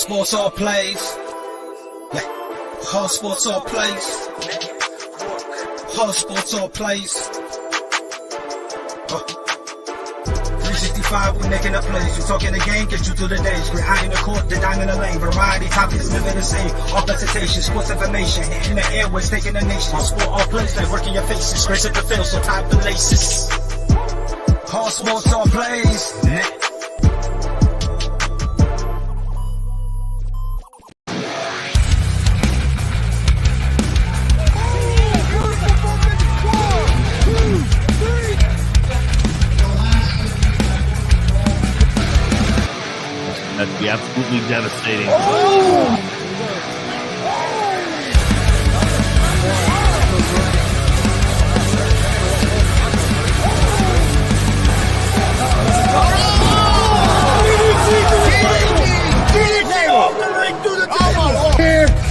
sports all plays. Yeah. Hard sports all plays. Hard sports all plays. 365, we making up plays. You talking the game, get you through the days. We're high in the court, the dime in the lane. Variety topics, living the same. All presentation, sports information. Hitting the airways, taking the nation. Hard sport all plays, like working your faces. Grace at the field, so tie the laces. Hard sports all plays. That'd be absolutely devastating.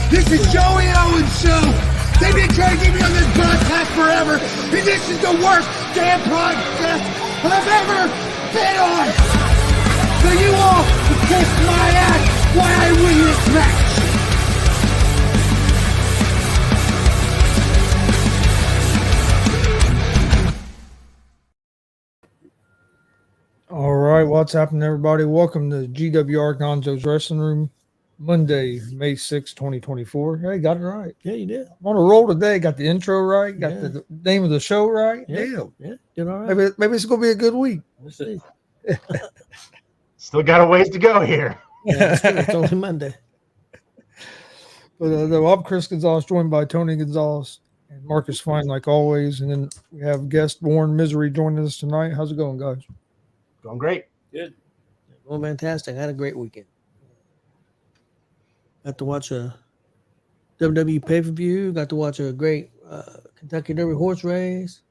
This is Joey Owens' show. They've been trying to get me on this broadcast forever, and this is the worst damn podcast I've ever been on. So you all can kiss my ass while I win this match. All right, what's happening, everybody? Welcome to G.W.R. Gonzo'S Wrestling Room, Monday, May 6, 2024. Hey, got it right. Yeah, you did. I'm on a roll today. Got the intro right. Got the name of the show right. Yeah, did all right. Maybe it's going to be a good week. We'll see. Still got a ways to go here. Yeah, it's only Monday. But I'm Chris Gonzo'S, joined by Tony Gonzo'S and Marcus Fine, like always. And then we have guest Warren Misery joining us tonight. How's it going, guys? Going great. Good. Well, fantastic. I had a great weekend. Got to watch a WWE pay-per-view. Got to watch a great Kentucky Derby horse race.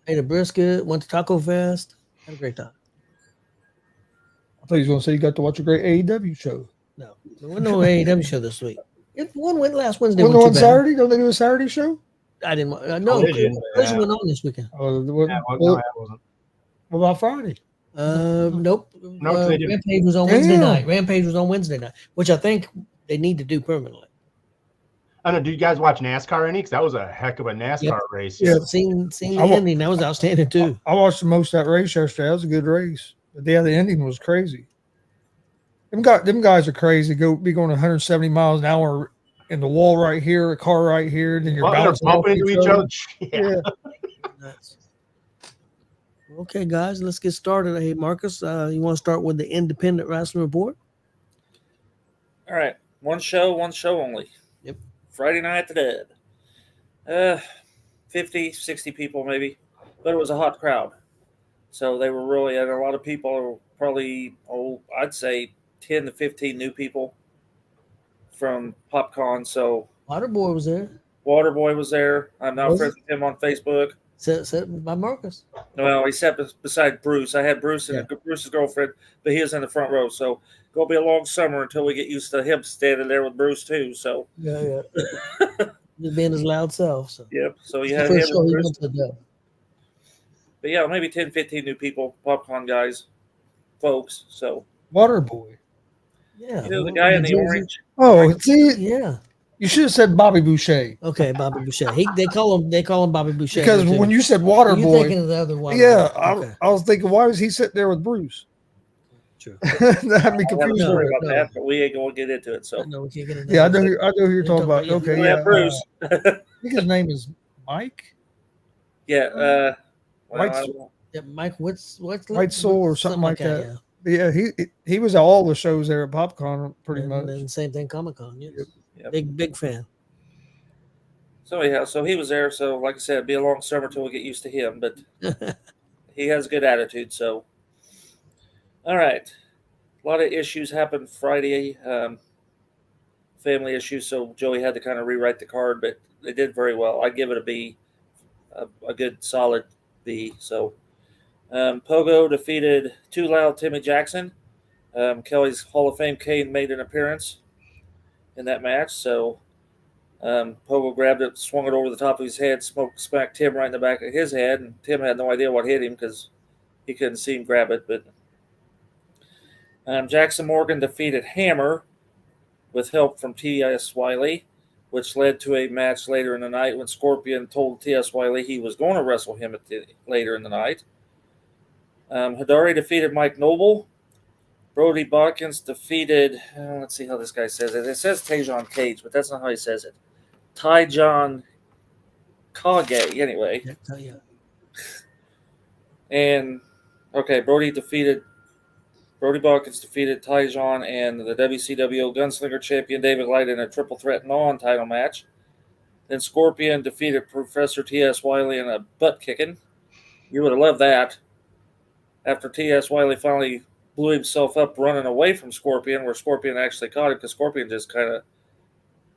Ate a brisket. Went to Taco Fest. Had a great time. I thought you was going to say you got to watch a great AEW show. No, there was no AEW show this week. One went last Wednesday. Wasn't on Saturday? Don't they do a Saturday show? I didn't. No, Collision went on this weekend. Oh, No, it wasn't. What about Friday? Nope. No, they didn't. Rampage was on Wednesday night. Rampage was on Wednesday night, which I think they need to do permanently. I don't know. Do you guys watch NASCAR any? Because that was a heck of a NASCAR race. Yeah. Seen the ending. That was outstanding too. I watched the most of that race yesterday. That was a good race. But yeah, the ending was crazy. Them guys are crazy. Be going 170 miles an hour in the wall right here, a car right here, then you're bouncing bumping into each other. Yeah. Nuts. Okay, guys, let's get started. Hey, Marcus, you want to start with the Independent Wrestling Report? All right. One show only. Yep. Friday Night at the Dead. 50, 60 people maybe. But it was a hot crowd. So they were really, and a lot of people, probably, I'd say 10 to 15 new people from PopCon. So Waterboy was there. Waterboy was there. I'm now friends with him on Facebook. Set by Marcus. Well, he sat beside Bruce. I had Bruce and Bruce's girlfriend, but he was in the front row. So gonna be a long summer until we get used to him standing there with Bruce too. So Yeah. Just being his loud self. So yep. So you had him first show and he Bruce. went to the But yeah, maybe 10, 15 new people, PopCon guys, folks. So Waterboy. yeah. you know, the guy in the orange. Oh, see, Yeah. you should have said Bobby Boucher. Okay, Bobby Boucher. They call him Bobby Boucher. Because when you said You're Waterboy, thinking of the other one. yeah, Okay. I was thinking, why was he sitting there with Bruce? True. That had me I have a confused. story No, about no. that, but we ain't gonna get into it. So No, we can't get into Yeah, I that. know who you're talking about. Okay, we yeah. have Bruce. I think his name is Mike. Yeah. Well, White- I don't- Yeah, Mike, what's White Soul or something like that. Yeah, he was at all the shows there at PopCon pretty much. And same thing, Comic Con. Yes. Yep. Big fan. So yeah, so he was there. So like I said, it'd be a long summer till we get used to him, but he has a good attitude. So all right, a lot of issues happened Friday, family issues. So Joey had to kind of rewrite the card, but they did very well. I'd give it a B, a good solid B. So Pogo defeated Too Loud Timmy Jackson. Kelly's Hall of Fame Kane made an appearance in that match. So Pogo grabbed it, swung it over the top of his head, smacked Tim right in the back of his head, and Tim had no idea what hit him because he couldn't see him grab it. But Jackson Morgan defeated Hammer with help from T.S. Wiley, which led to a match later in the night when Scorpion told T.S. Wiley he was going to wrestle him later in the night. Hidari defeated Mike Noble. Brody Botkins defeated, let's see how this guy says it. It says Tajon Cage, but that's not how he says it. Tajon Kage, anyway. Yeah. And, okay, Brody Botkins defeated Tajon and the WCW Gunslinger champion David Light in a triple threat non-title match. Then Scorpion defeated Professor T.S. Wiley in a butt kicking. You would have loved that. After T.S. Wiley finally blew himself up running away from Scorpion, where Scorpion actually caught him because Scorpion just kind of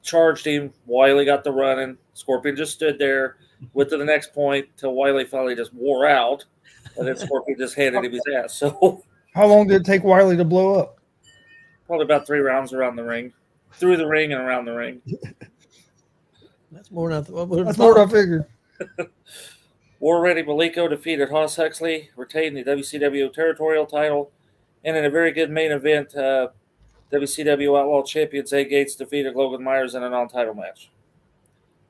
charged him. Wiley got the running. Scorpion just stood there, went to the next point till Wiley finally just wore out, and then Scorpion just handed him his ass. So, How long did it take Wiley to blow up? probably about 3 rounds around the ring, through the ring and around the ring. That's more than That's more than I figured. War Ready Malenko defeated Hoss Huxley, retained the WCW territorial title, and in a very good main event, WCW Outlaw Champion Zay Gates defeated Logan Myers in a non-title match.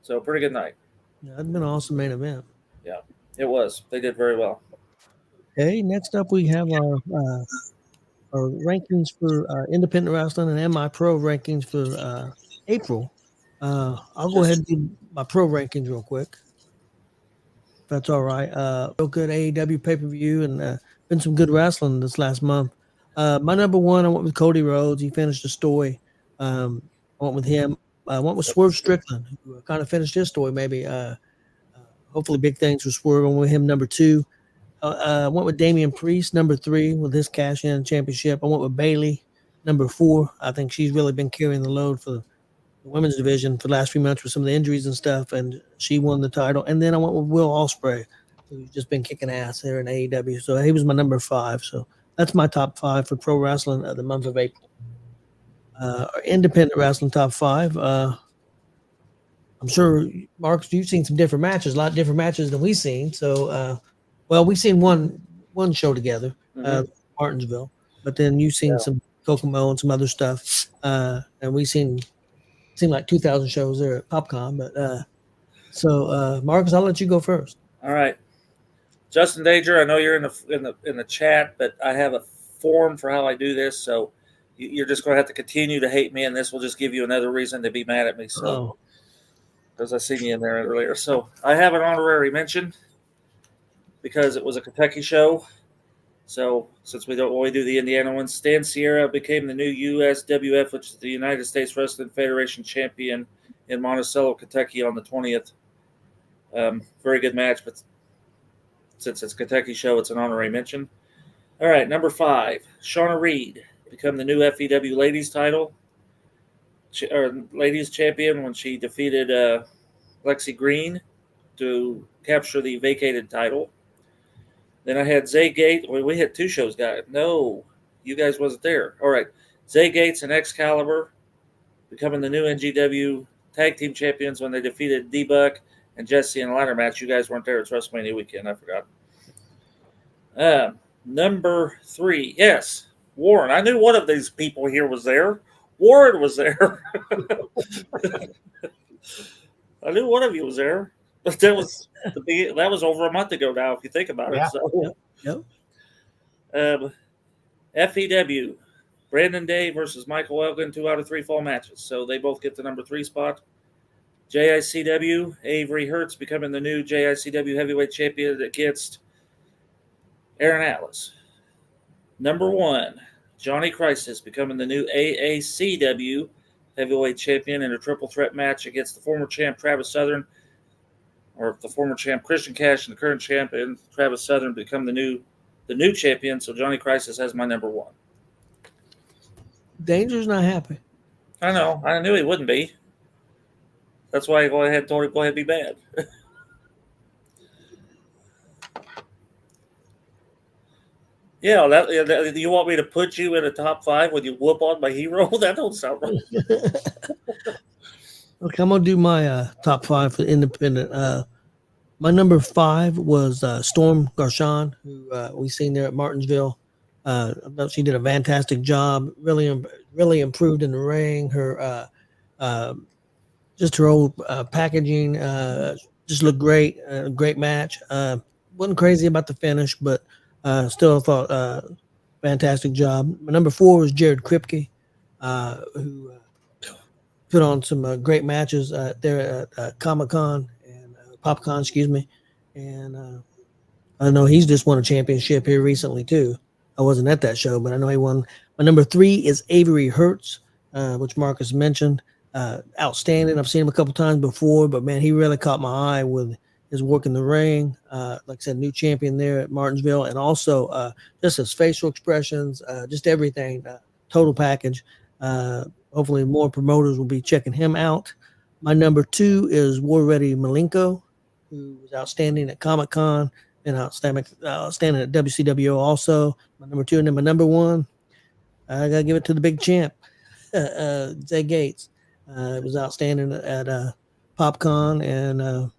So, pretty good night. Yeah, that'd been an awesome main event. Yeah, it was. They did very well. Okay, next up we have our rankings for independent wrestling and MI Pro rankings for April. I'll go ahead and do my pro rankings real quick. If that's all right. Real good AEW pay-per-view and been some good wrestling this last month. My number one, I went with Cody Rhodes. He finished the story. I went with him. I went with Swerve Strickland, who kind of finished his story maybe. Hopefully big things for Swerve. I went with him number 2. I went with Damian Priest, number 3, with his cash-in championship. I went with Bayley, number 4. I think she's really been carrying the load for the women's division for the last few months with some of the injuries and stuff, and she won the title. And then I went with Will Ospreay, who's just been kicking ass there in AEW. So he was my number 5. So that's my top 5 for pro wrestling of the month of April. Our independent wrestling top 5. I'm sure, Marcus, you've seen some different matches, a lot of different matches than we've seen. So, we've seen one show together, Martinsville, but then you've seen some Kokomo and some other stuff, and we've seen seemed like 2,000 shows there at PopCon. But Marcus, I'll let you go first. All right, Justin Danger, I know you're in the chat, but I have a form for how I do this, so you're just going to have to continue to hate me, and this will just give you another reason to be mad at me. So, because I seen you in there earlier, so I have an honorary mention because it was a Kentucky show. So since we don't only do the Indiana ones, Stan Sierra became the new USWF, which is the United States Wrestling Federation champion in Monticello, Kentucky on the 20th. Very good match, but since it's a Kentucky show, it's an honorary mention. All right, number 5, Shauna Reed become the new FEW ladies title, or ladies champion when she defeated Lexi Green to capture the vacated title. Then I had Zay Gates. Well, we had 2 shows, guys. No, you guys wasn't there. All right. Zay Gates and Excalibur becoming the new NGW tag team champions when they defeated D-Buck and Jesse in a ladder match. You guys weren't there. It's WrestleMania weekend. I forgot. Number 3. Yes, Warren. I knew one of these people here was there. Warren was there. I knew one of you was there. But that was over a month ago now, if you think about it. So, FEW, Brandon Day versus Michael Elgin, 2 out of 3 fall matches. So they both get the number 3 spot. JICW, Avery Hertz becoming the new JICW heavyweight champion against Aaron Atlas. Number 1, Johnny Crisis becoming the new AACW heavyweight champion in a triple threat match against the former champ Travis Southern, or the former champ Christian Cash and the current champion Travis Southern become the new champion. So Johnny Crisis has my number 1. Danger's not happy. I know. I knew he wouldn't be. That's why I told him go ahead and be bad. Yeah, you want me to put you in a top 5 when you whoop on my hero? That don't sound right. Okay, I'm gonna do my top 5 for independent. My number 5 was Storm Garchon, who we seen there at Martinsville. I thought she did a fantastic job. Really improved in the ring. Her just her old packaging just looked great. Great match. Wasn't crazy about the finish, but still thought fantastic job. My number 4 was Jared Kripke, who put on some great matches there at Comic Con and PopCon, excuse me. And I know he's just won a championship here recently too. I wasn't at that show, but I know he won. My number 3 is Avery Hertz, which Marcus mentioned. Outstanding. I've seen him a couple times before, but man, he really caught my eye with his work in the ring. Like I said, new champion there at Martinsville, and also just his facial expressions, just everything, total package. Hopefully, more promoters will be checking him out. My number 2 is War Ready Malenko, who was outstanding at Comic Con and outstanding at WCWO also. My number 2, and then my number 1, I gotta give it to the big champ, Zay Gates. It was outstanding at PopCon and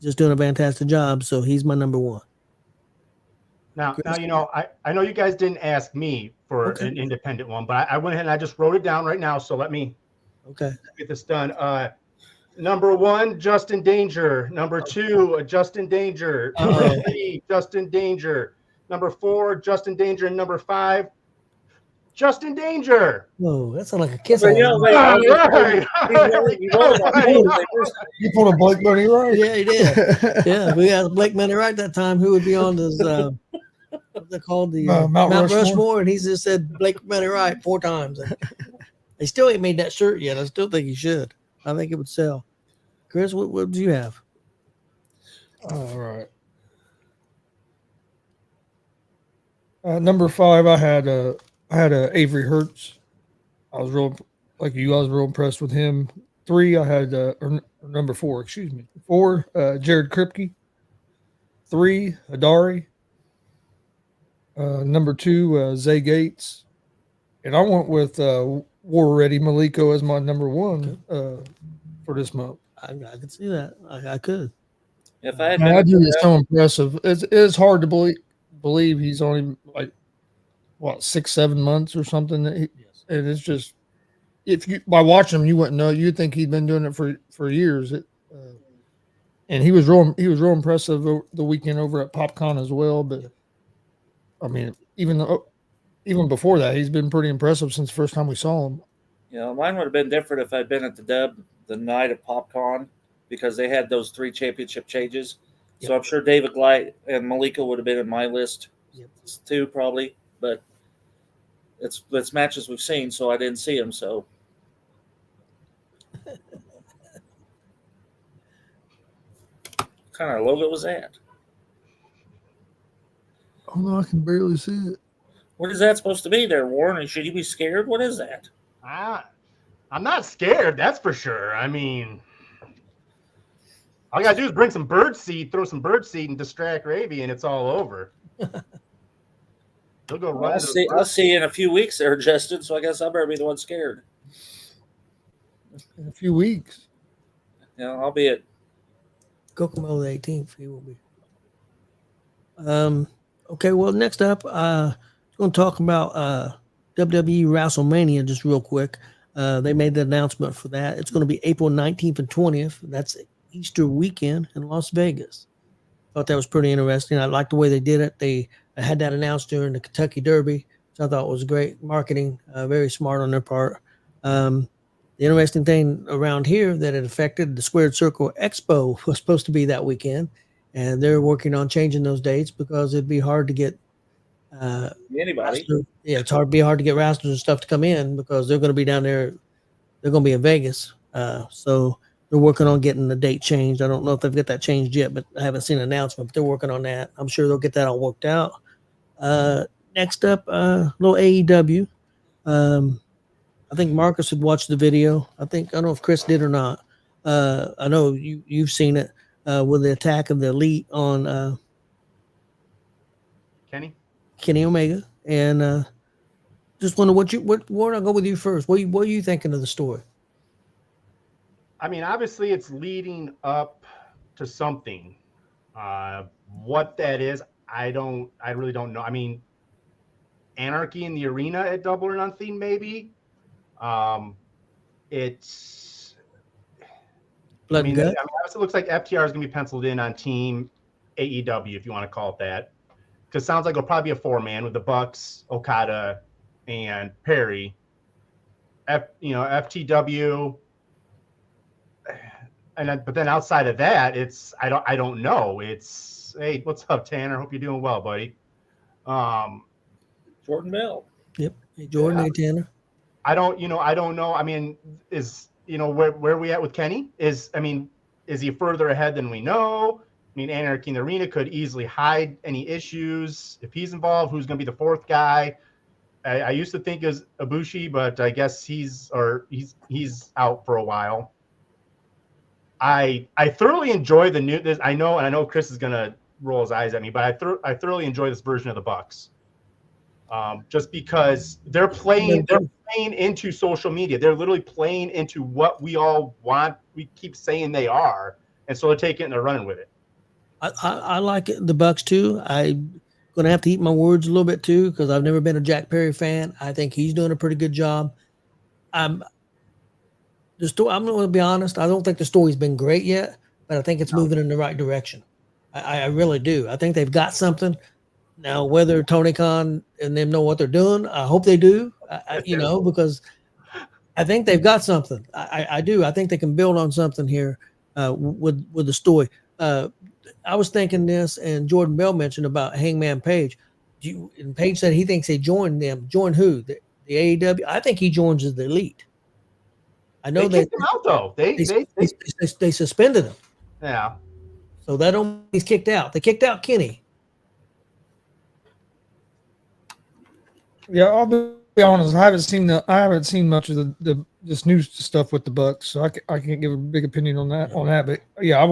just doing a fantastic job. So he's my number 1. Now, I know you guys didn't ask me for an independent one, but I went ahead and I just wrote it down right now. So let me get this done. Number 1, Justin Danger. Number 2, Justin Danger. Number 3, Justin Danger. Number 4, Justin Danger. And number 5, Justin Danger. Whoa, that sounds like a kiss. You pulled a Blake Money right. Yeah, he did. Yeah, we asked Blake Money right that time who would be on this. What's they called? The Mount Rushmore, and he just said Blake Money right 4 times. They still ain't made that shirt yet. I still think he should. I think it would sell. Chris, what do you have? All right. Number 5, I had Avery Hertz. I was real impressed with him. 3, I had or number 4, excuse me. 4, Jared Kripke. 3, Hadari. Number 2, Zay Gates. And I went with War Ready Malenko as my number 1 for this month. I could see that. I could. If I had it's so impressive. It's hard to believe he's only like 6-7 months or something. And it's just, if you by watching him, you wouldn't know. You'd think he'd been doing it for years. And he was real impressive the weekend over at PopCon as well. But I mean, even before that, he's been pretty impressive since the first time we saw him. Mine would have been different if I'd been at the Dub the night of PopCon, because they had those 3 championship changes. So I'm sure David Light and Malenko would have been in my list too, probably. But it's matches we've seen, so I didn't see them. So what kind of logo was that? Oh no, I can barely see it. What is that supposed to be there, Warren? Should you be scared? What is that? I'm not scared, that's for sure. I mean, all you gotta do is bring some bird seed, throw some bird seed, and distract Ravy, and it's all over. He'll go right. I'll see you in a few weeks there, Justin. So I guess I better be the one scared. In a few weeks. I'll be at Kokomo the 18th. He will be. Okay, well, next up, I'm going to talk about WWE WrestleMania just real quick. They made the announcement for that. It's going to be April 19th and 20th. That's Easter weekend in Las Vegas. Thought that was pretty interesting. I liked the way they did it. They had that announced during the Kentucky Derby, which I thought was great marketing, very smart on their part. The interesting thing around here that it affected the Squared Circle Expo was supposed to be that weekend, and they're working on changing those dates because it'd be hard to get anybody. It's hard to get wrestlers and stuff to come in because they're going to be down there. They're going to be in Vegas, so they're working on getting the date changed. I don't know if they've got that changed yet, but I haven't seen an announcement. But they're working on that. I'm sure they'll get that all worked out. Next up, little AEW. I think Marcus had watched the video. I don't know if Chris did or not. I know you've seen it with the attack of the Elite on Kenny Omega, and just wonder where I'll go with you first. What are you thinking of the story? I mean, obviously, it's leading up to something. What that is, I really don't know. I mean, Anarchy in the Arena at Double or Nothing, maybe. It's, Blood and Guts. It looks like FTR is going to be penciled in on Team AEW, if you want to call it that. Because it sounds like it'll probably be a 4-man with the Bucks, Okada, and Perry. FTW. But then outside of that, it's I don't know. It's, hey, what's up, Tanner? Hope you're doing well, buddy. Jordan Bell. Yep. Hey, Jordan, hey, Tanner. I don't know. I mean, where we at with Kenny? Is he further ahead than we know? I mean, Anarchy in the Arena could easily hide any issues. If he's involved, who's going to be the fourth guy? I used to think it was Ibushi, but I guess he's out for a while. I thoroughly enjoy the new. I know Chris is going to roll his eyes at me, but I thoroughly enjoy this version of the Bucks. Just because they're playing into social media. They're literally playing into what we all want. We keep saying they are, and so they're taking it and they're running with it. I like it, the Bucks too. I'm going to have to eat my words a little bit too, because I've never been a Jack Perry fan. I think he's doing a pretty good job. I'm going to be honest. I don't think the story's been great yet, but I think it's moving in the right direction. I really do. I think they've got something. Now, whether Tony Khan and them know what they're doing, I hope they do, because I think they've got something. I do. I think they can build on something here with the story. I was thinking this, and Jordan Bell mentioned about Hangman Page. And Page said he thinks they joined them. Join who? The AEW? I think he joins as the Elite. I know they kicked him out, though. They suspended him. Yeah. So that only he's kicked out. They kicked out Kenny. Yeah, I'll be honest. I haven't seen much of this new stuff with the Bucks, so I can't give a big opinion on that. But yeah,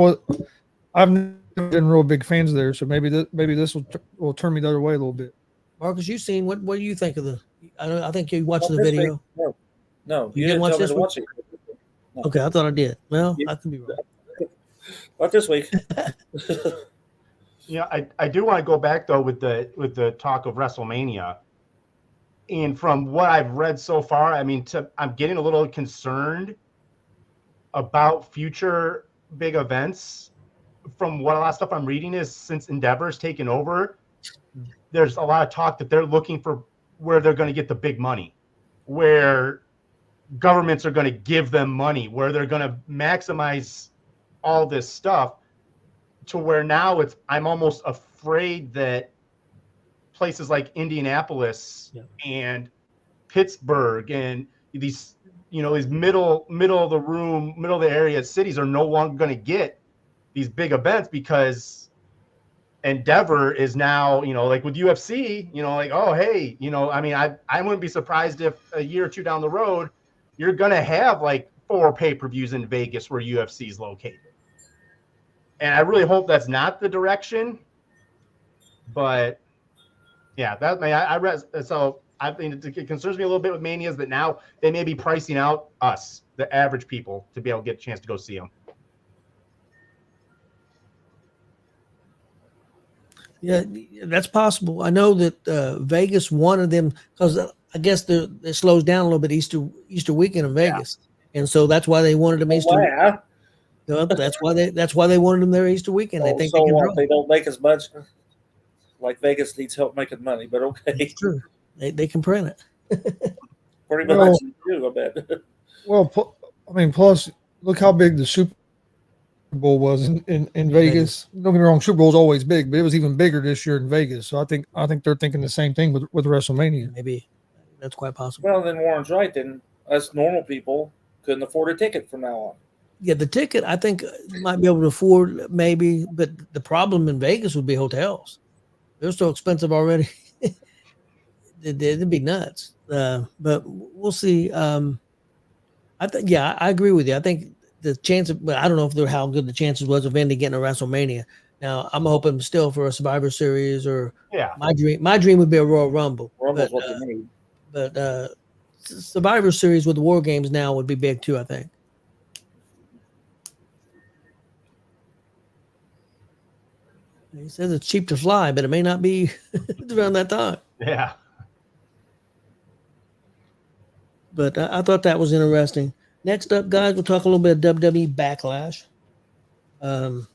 I've never been real big fans there, so maybe this will turn me the other way a little bit. Marcus, you seen what do you think of the? I think you watched the video. No, you didn't watch this one. No. Okay, I thought I did. Well, I could be wrong. Not this week. I do want to go back though with the talk of WrestleMania. And from what I've read so far, I'm getting a little concerned about future big events. From what a lot of stuff I'm reading is, since Endeavor's taken over, there's a lot of talk that they're looking for where they're going to get the big money, where governments are going to give them money, where they're going to maximize all this stuff, to where now I'm almost afraid that places like Indianapolis and Pittsburgh and these middle of the area cities are no longer going to get these big events, because Endeavor is now, like with UFC, oh, hey, I wouldn't be surprised if a year or two down the road, you're going to have like 4 pay-per-views in Vegas where UFC is located. And I really hope that's not the direction, but yeah, it concerns me a little bit with Manias that now they may be pricing out us, the average people, to be able to get a chance to go see them. Yeah, that's possible. I know that Vegas wanted them, because I guess it slows down a little bit Easter weekend in Vegas, and so that's why they wanted them Easter. Yeah. That's why they wanted them there Easter weekend. They think they don't make as much. Like Vegas needs help making money, but okay. It's true. They can print it. Pretty much do, I bet. Well, plus, look how big the Super Bowl was in Vegas. Don't get me wrong, Super Bowl's always big, but it was even bigger this year in Vegas. So I think they're thinking the same thing with WrestleMania. Maybe that's quite possible. Well, then Warren's right. Then us normal people couldn't afford a ticket from now on. Yeah, the ticket I think you might be able to afford maybe, but the problem in Vegas would be hotels. They're so expensive already. It'd be nuts. But we'll see. I agree with you. I think the chance of, but I don't know how good the chances was of Indy getting a WrestleMania. Now I'm hoping still for a Survivor Series, or my dream would be a Royal Rumble. Rumble's what they need. But Survivor Series with the War Games now would be big too, I think. He says it's cheap to fly, but it may not be around that time. Yeah. But I thought that was interesting. Next up, guys, we'll talk a little bit of WWE Backlash. No,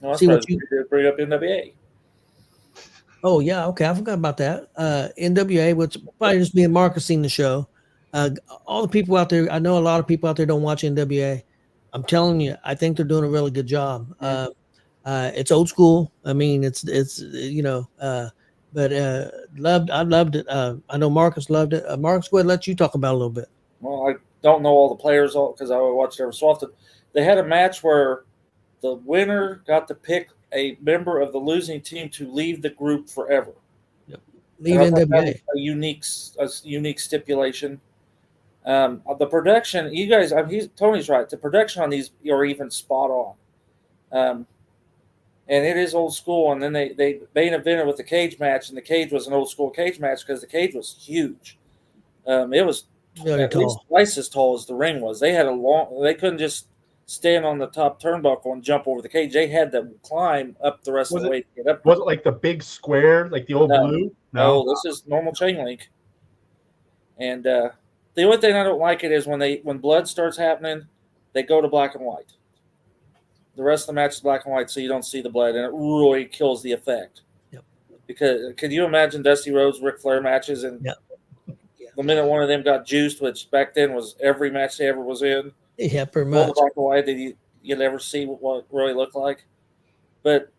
that's See what probably bring up NWA. Oh yeah, okay. I forgot about that. NWA, which probably just me and Marcus seen the show. All the people out there, I know a lot of people out there don't watch NWA. I'm telling you, I think they're doing a really good job. It's old school. I mean, it's but I loved it. I know Marcus loved it. Marcus, go ahead, let you talk about it a little bit. Well, I don't know all the players because I watch every so often. They had a match where the winner got to pick a member of the losing team to leave the group forever. Yep. Leave NWA. A unique stipulation. The production, you guys, Tony's right. The production on these are even spot on. And it is old school. And then they main evented with the cage match, and the cage was an old school cage match because the cage was huge. It was at least twice as tall as the ring was. They had they couldn't just stand on the top turnbuckle and jump over the cage. They had to climb up the rest of the way to get up. Was it like the big square, like the old blue? No, this is normal chain link. And the only thing I don't like it is when blood starts happening, they go to black and white. The rest of the match is black and white, so you don't see the blood, and it really kills the effect. Yep. Because can you imagine Dusty Rhodes, Ric Flair matches, and the minute one of them got juiced, which back then was every match they ever was in. Yeah, pretty much. Black and white, did you never see what it really looked like? But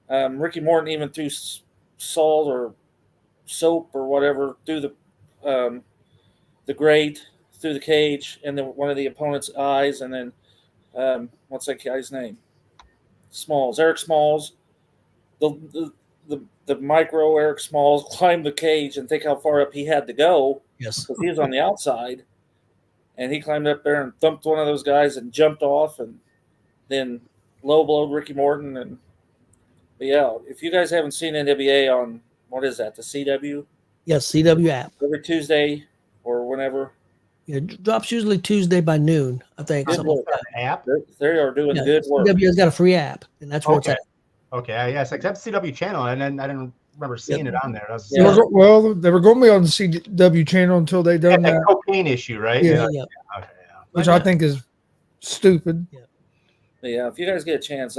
Ricky Morton even threw salt or soap or whatever through the grate, through the cage, and then one of the opponent's eyes, and then what's that guy's name? Eric Smalls. The micro Eric Smalls climbed the cage, and think how far up he had to go. Yes, because he was on the outside, and he climbed up there and thumped one of those guys and jumped off, and then low blowed Ricky Morton. But yeah, if you guys haven't seen NWA on what is that, the CW? Yes, CW app every Tuesday or whenever. Yeah, it drops usually Tuesday by noon, I think. App? They are doing good work. CW has got a free app, and that's where it's at. Okay, yes, except CW channel, and then I didn't remember seeing it on there. Well, they were going to be on the CW channel until they done that cocaine issue, right? Yeah. Okay, which I think is stupid. Yeah, if you guys get a chance,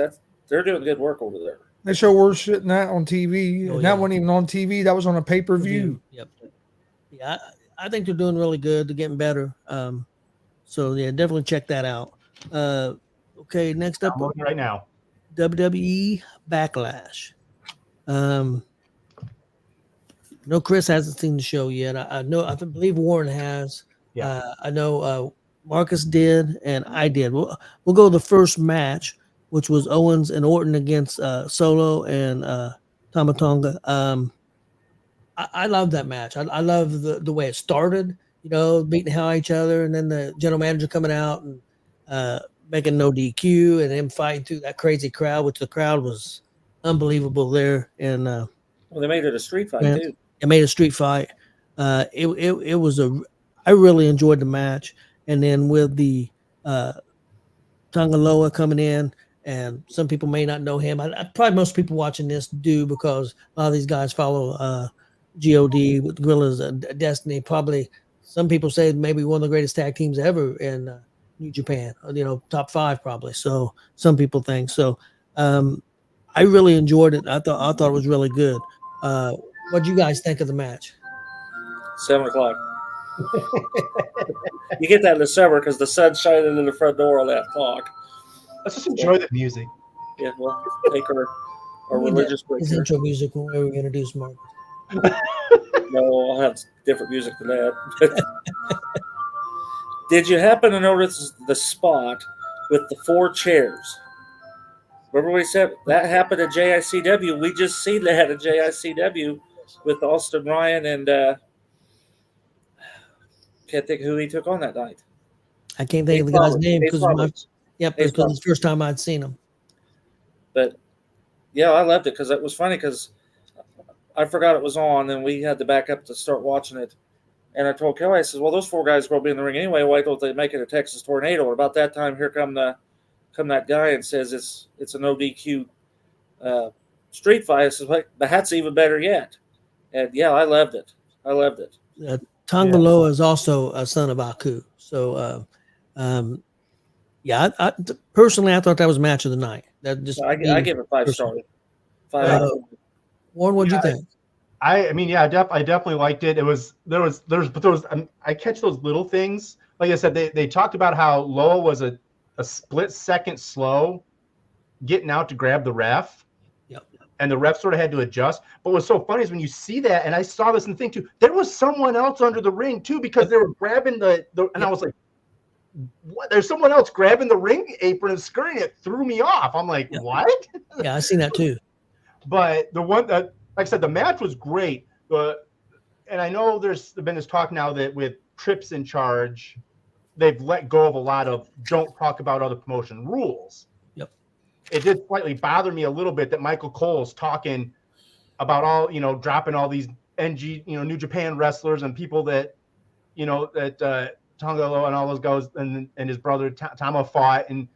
they're doing good work over there. They show worse shit than that on TV. And that wasn't even on TV. That was on a pay-per-view. Yep. Yeah, I think they're doing really good. They're getting better. So yeah, definitely check that out. Okay, next up, I'm looking right now. WWE Backlash. No, Chris hasn't seen the show yet. I believe Warren has. Yeah. I know Marcus did, and I did. We'll go to the first match, which was Owens and Orton against Solo and Tama Tonga. I love that match. I love the way it started. You know, beating the hell out of each other, and then the general manager coming out and making no DQ, and them fighting through that crazy crowd, which the crowd was unbelievable there. And well, they made it a street fight too. It made a street fight. It was I really enjoyed the match. And then with the Tongaloa coming in, and some people may not know him. Probably most people watching this do, because a lot of these guys follow G.W.R with Gorillas Destiny. Probably some people say maybe one of the greatest tag teams ever in New Japan. You know, top 5 probably. So some people think so. I really enjoyed it. I thought it was really good. What do you guys think of the match? 7:00. You get that in the summer because the sun's shining in the front door on that clock. Let's just enjoy the music. Yeah, well, take our religious break. His intro music when we were introduced Marcus. No, I'll have different music than that. Did you happen to notice the spot with the 4 chairs? Remember we said that happened at JICW? We just seen that at JICW with Austin Ryan and can't think who he took on that night. I can't think of the guy's name because it's the first time I'd seen him. But yeah, I loved it because it was funny because I forgot it was on and we had to back up to start watching it. And I told Kelly, I said, well, those 4 guys will be in the ring anyway. Why don't they make it a Texas Tornado? And about that time, here come that guy and says it's a no DQ street fight. I said, that's even better yet. And yeah, I loved it. Tongaloa is also a son of Aku. So, personally, I thought that was match of the night. That just I give it 5 stars. 5 Warren, what'd you think? I definitely liked it. I catch those little things. Like I said, they talked about how Loa was a split second slow getting out to grab the ref. Yep. And the ref sort of had to adjust. But what's so funny is when you see that, and I saw this in the thing too, there was someone else under the ring too, because they were grabbing and I was like, what? There's someone else grabbing the ring apron and skirting it. Threw me off. I'm like, what? Yeah, I seen that too. But the one that, like I said, the match was great. And I know there's been this talk now that with Trips in charge, they've let go of a lot of don't talk about other promotion rules. Yep. It did slightly bother me a little bit that Michael Cole's talking about all, dropping all these New Japan wrestlers and people that, that Tongalo and all those guys and his brother Tama fought and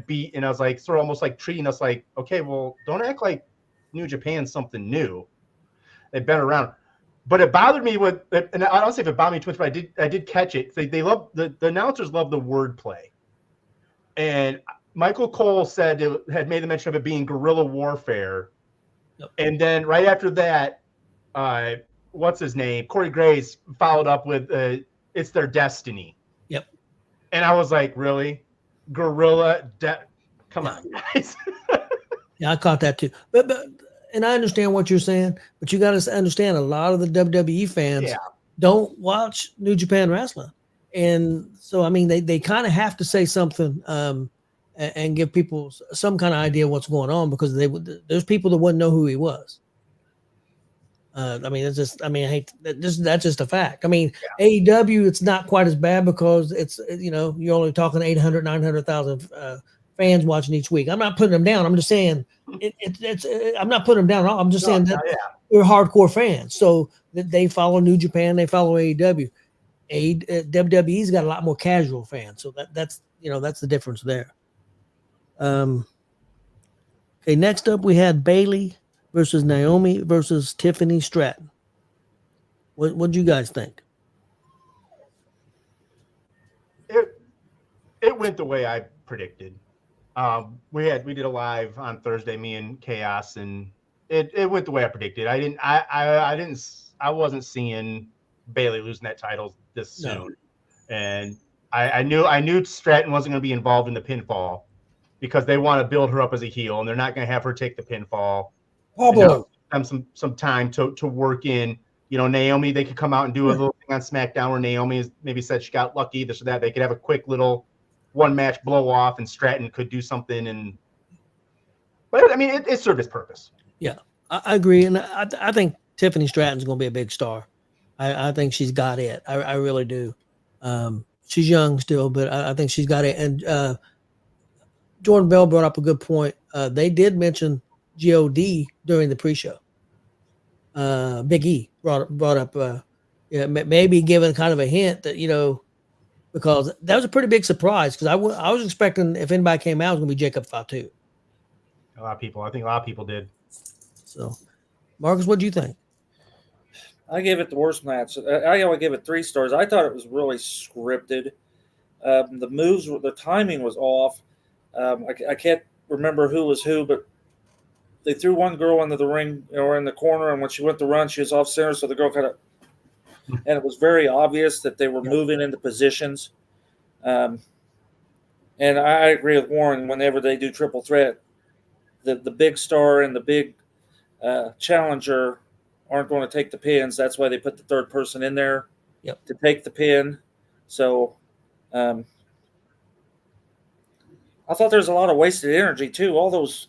beat. And I was like, sort of almost like treating us like, okay, well, don't act like New Japan's something new. They've been around. But it bothered me and I don't say if it bothered me too much, but I did catch it. They love the announcers love the wordplay. And Michael Cole said had made the mention of it being guerrilla warfare. Yep. And then right after that, what's his name? Corey Graves followed up with it's their destiny. Yep. And I was like, really? Guerrilla come on, guys. Yeah, I caught that too. But and I understand what you're saying, but you got to understand a lot of the WWE fans don't watch New Japan Wrestling. And so, I mean, they kind of have to say something and give people some kind of idea what's going on, because there's people that wouldn't know who he was. I mean, that's just a fact. I mean, AEW, it's not quite as bad because it's, you're only talking 800, 900,000 fans watching each week. I'm not putting them down. I'm just saying I'm not putting them down at all. I'm just saying that they're hardcore fans. So they follow New Japan, they follow AEW. WWE's got a lot more casual fans. So that's the difference there. Okay, next up we had Bayley versus Naomi versus Tiffany Stratton. What do you guys think? It went the way I predicted. We did a live on Thursday, me and Chaos, and it went the way I predicted. I wasn't seeing Bayley losing that title this soon. And I knew Stratton wasn't going to be involved in the pinfall because they want to build her up as a heel, and they're not going to have her take the pinfall. Pablo. Some time to work in, Naomi. They could come out and do a little thing on SmackDown where Naomi maybe said she got lucky, this or that. They could have a quick little one match blow off, and Stratton could do something. But I mean, it served its purpose. Yeah, I agree, and I think Tiffany Stratton's going to be a big star. I think she's got it. I really do. She's young still, but I think she's got it. And Jordan Bell brought up a good point. They did mention G.W.R. during the pre-show. Big E brought up maybe giving kind of a hint that, because that was a pretty big surprise, because I was expecting if anybody came out, it was going to be Jacob Fatu. A lot of people. I think a lot of people did. So, Marcus, what do you think? I gave it the worst match. I only gave it 3 stars. I thought it was really scripted. The moves, the timing was off. I can't remember who was who, but they threw one girl into the ring or in the corner, and when she went to run, she was off center, so the girl kind of, and it was very obvious that they were moving into positions. And I agree with Warren. Whenever they do triple threat, the big star and the big challenger aren't going to take the pins. That's why they put the third person in there to take the pin. So I thought there was a lot of wasted energy too. All those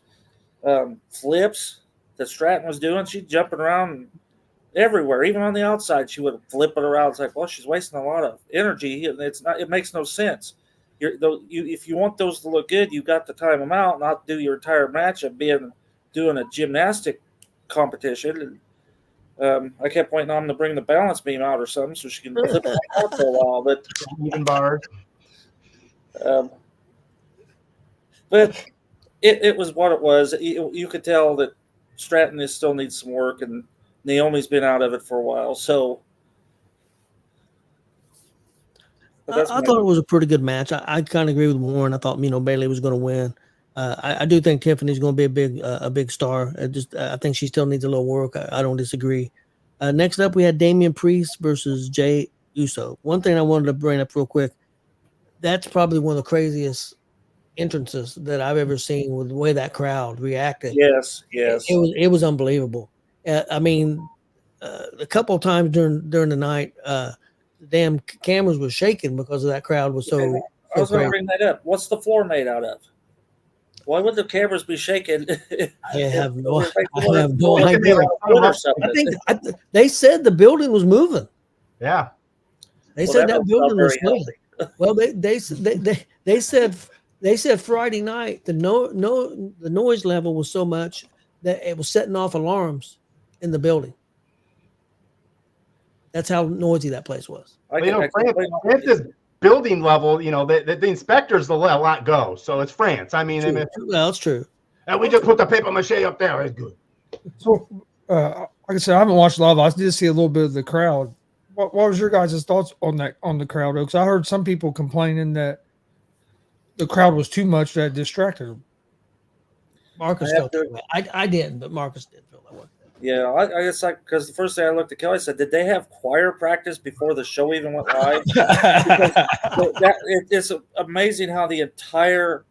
flips that Stratton was doing, she's jumping around everywhere, even on the outside. She would flip it around. It's like, well, she's wasting a lot of energy. It makes no sense. If you want those to look good, you got to time them out, not do your entire match of doing a gymnastic competition. And I kept waiting on them to bring the balance beam out or something so she can flip it out for a while. But even bar. But it was what it was. You could tell that Stratton still needs some work, and Naomi's been out of it for a while. So I thought it was a pretty good match. I kind of agree with Warren. I thought Bailey was going to win. I do think Tiffany's going to be a big star. I think she still needs a little work. I don't disagree. Next up, we had Damian Priest versus Jey Uso. One thing I wanted to bring up real quick. That's probably one of the craziest entrances that I've ever seen with the way that crowd reacted. Yes. It was unbelievable. I mean, a couple of times during the night, the damn cameras were shaking because of that crowd was so. I was going to bring that up. What's the floor made out of? Why would the cameras be shaking? I have no idea. I think they said the building was moving. Yeah, they said that building was moving. Well, they said Friday night the noise level was so much that it was setting off alarms in the building. That's how noisy that place was. France building level, the inspectors will let a lot go. So it's France. I mean, that's true. And we just put the paper mache up there. It's good. So, like I said, I haven't watched live. I did see a little bit of the crowd. What was your guys' thoughts on the crowd? Because I heard some people complaining that the crowd was too much, that distracted them. Marcus felt that way. I didn't, but Marcus did feel that way. Yeah, I guess because the first thing I looked at Kelly, I said, did they have choir practice before the show even went live? It's amazing how the entire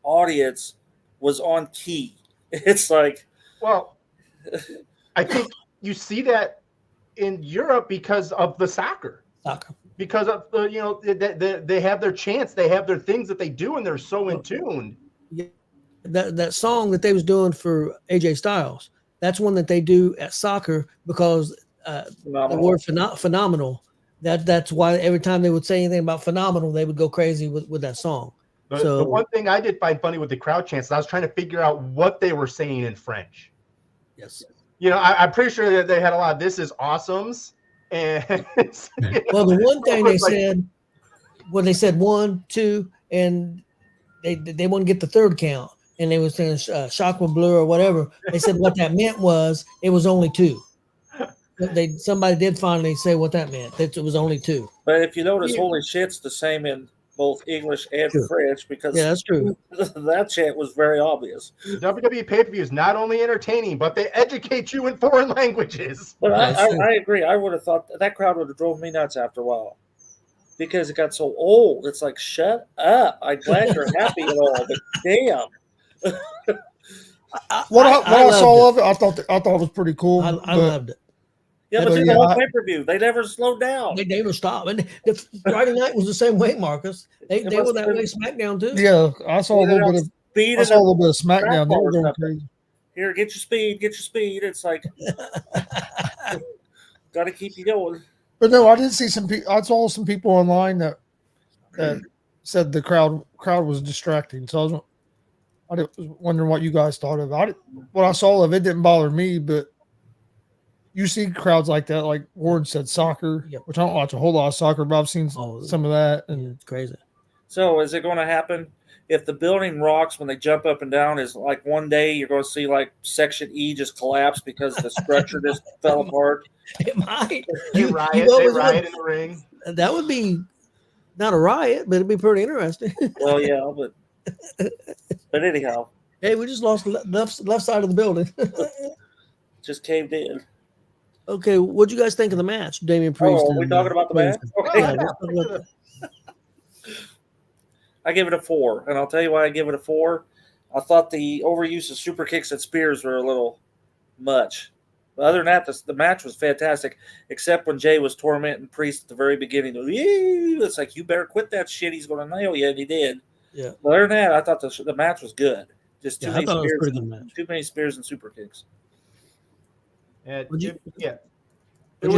audience was on key. It's like, well, I think you see that in Europe because of the soccer. Because of they have their chants, they have their things that they do, and they're so in tune. Yeah. That song that they was doing for AJ Styles. That's one that they do at soccer because the word phenomenal. That's why every time they would say anything about phenomenal, they would go crazy with that song. The one thing I did find funny with the crowd chants, I was trying to figure out what they were saying in French. Yes. I'm pretty sure that they had a lot of "this is awesomes." And well, the one thing they said when they said 1, 2, and they wouldn't get the third count. And they were saying chakra bleu or whatever. They said what that meant was it was only 2. Somebody did finally say what that meant. That it was only 2. But if you notice, holy shit's the same in both English and French because that's true. That chant was very obvious. WWE pay-per-view is not only entertaining, but they educate you in foreign languages. But I agree. I would have thought that crowd would have drove me nuts after a while. Because it got so old. It's like, shut up. I'm glad you're happy and all, but damn. What I saw of it, I thought it was pretty cool. I loved it. Yeah, but the whole pay-per-view, they never slowed down. They never stopped. And the Friday night was the same way, Marcus. They were that way SmackDown too. Yeah, I saw a little bit of SmackDown. They were going crazy. Here, get your speed. It's like got to keep you going. But no, I did see some people. I saw some people online that said the crowd was distracting. So I was wondering what you guys thought of it. What I saw of it didn't bother me, but you see crowds like that, like Warren said, soccer, which I don't watch a whole lot of soccer, but I've seen some of that, and it's crazy. So is it going to happen if the building rocks when they jump up and down? Is like one day you're going to see like Section E just collapse because the structure just fell apart? It might. They riot in the ring. That would be not a riot, but it'd be pretty interesting. Well, yeah, but anyhow. Hey, we just lost left side of the building. Just caved in. Okay, what'd you guys think of the match, Damian Priest? Oh, are we talking about the match? Okay. Yeah, I give it a 4, and I'll tell you why I give it a 4. I thought the overuse of super kicks and spears were a little much. But other than that, the match was fantastic, except when Jay was tormenting Priest at the very beginning. It's like, you better quit that shit. He's going to nail you, and he did. Yeah. But other than that, I thought the match was good. Just too many spears and super kicks. It was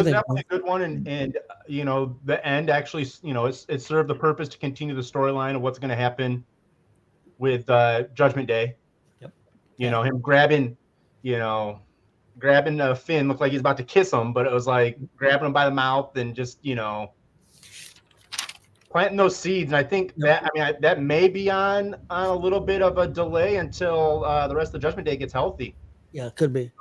definitely a good one, and the end actually, it served the purpose to continue the storyline of what's going to happen with Judgment Day. Yep. Him grabbing Finn, looked like he's about to kiss him, but it was like grabbing him by the mouth and just planting those seeds. And I think that may be on a little bit of a delay until the rest of the Judgment Day gets healthy. Yeah, it could be.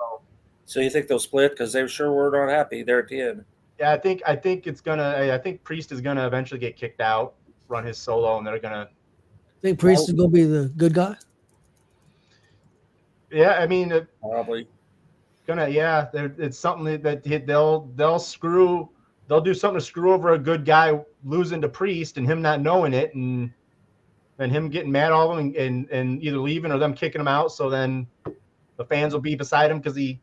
So you think they'll split? Because they sure were not happy there at the end. Yeah, I think it's gonna. I think Priest is gonna eventually get kicked out, run his solo, and they're gonna. Think Priest is going to be the good guy? Yeah, I mean, Probably. Yeah, it's something that they'll screw. They'll do something to screw over a good guy losing to Priest and him not knowing it, and him getting mad at all of them and either leaving or them kicking him out. So then the fans will be beside him because he,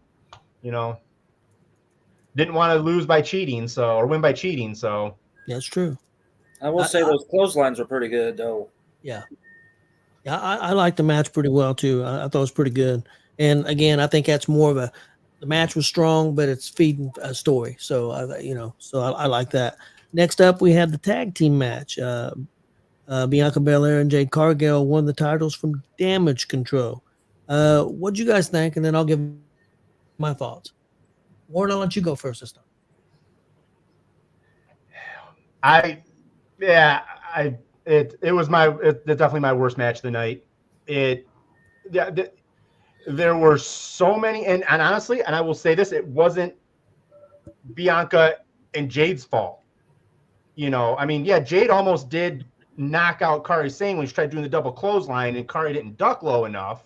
didn't want to lose by cheating, or win by cheating. So That's true. I will say those clotheslines are pretty good, though. Yeah. Yeah, I like the match pretty well, too. I thought it was pretty good. And, again, I think that's more of the match was strong, but it's feeding a story. So, I like that. Next up, we had the tag team match. Bianca Belair and Jade Cargill won the titles from Damage Control. What'd you guys think? And then I'll give my thoughts. Warren, I'll let you go first this time. It was definitely my worst match of the night. There were so many, and honestly, and I will say this, it wasn't Bianca and Jade's fault. Jade almost did knock out Kairi Sane when she tried doing the double clothesline, and Kairi didn't duck low enough.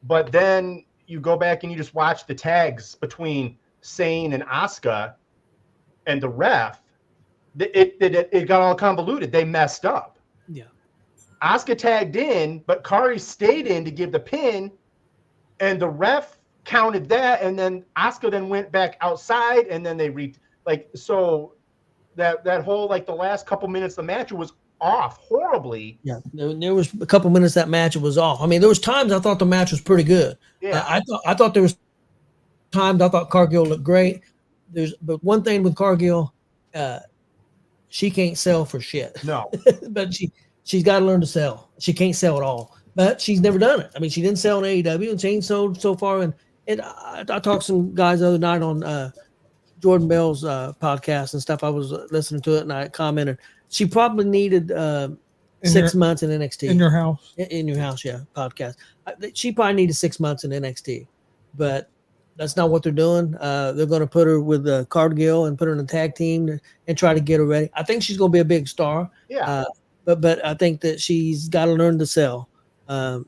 But then you go back and you just watch the tags between Sane and Asuka and the ref. It got all convoluted. They messed up. Yeah. Asuka tagged in, but Kairi stayed in to give the pin, and the ref counted that, and then Asuka then went back outside, and then they so that whole the last couple minutes of the match was off horribly. Yeah, there was a couple minutes that match was off. I mean, there was times I thought the match was pretty good. Yeah, I thought there was times I thought Cargill looked great. But one thing with Cargill, she can't sell for shit. No, but she's got to learn to sell. She can't sell at all. But she's never done it. I mean, she didn't sell in AEW, and she ain't sold so far. And I talked to some guys the other night on Jordan Bell's podcast and stuff. I was listening to it, and I commented. She probably needed 6 months in NXT. In your house. In your house, yeah, podcast. She probably needed 6 months in NXT. But that's not what they're doing. They're going to put her with Cargill and put her in a tag team and try to get her ready. I think she's going to be a big star. Yeah. But I think that she's got to learn to sell. That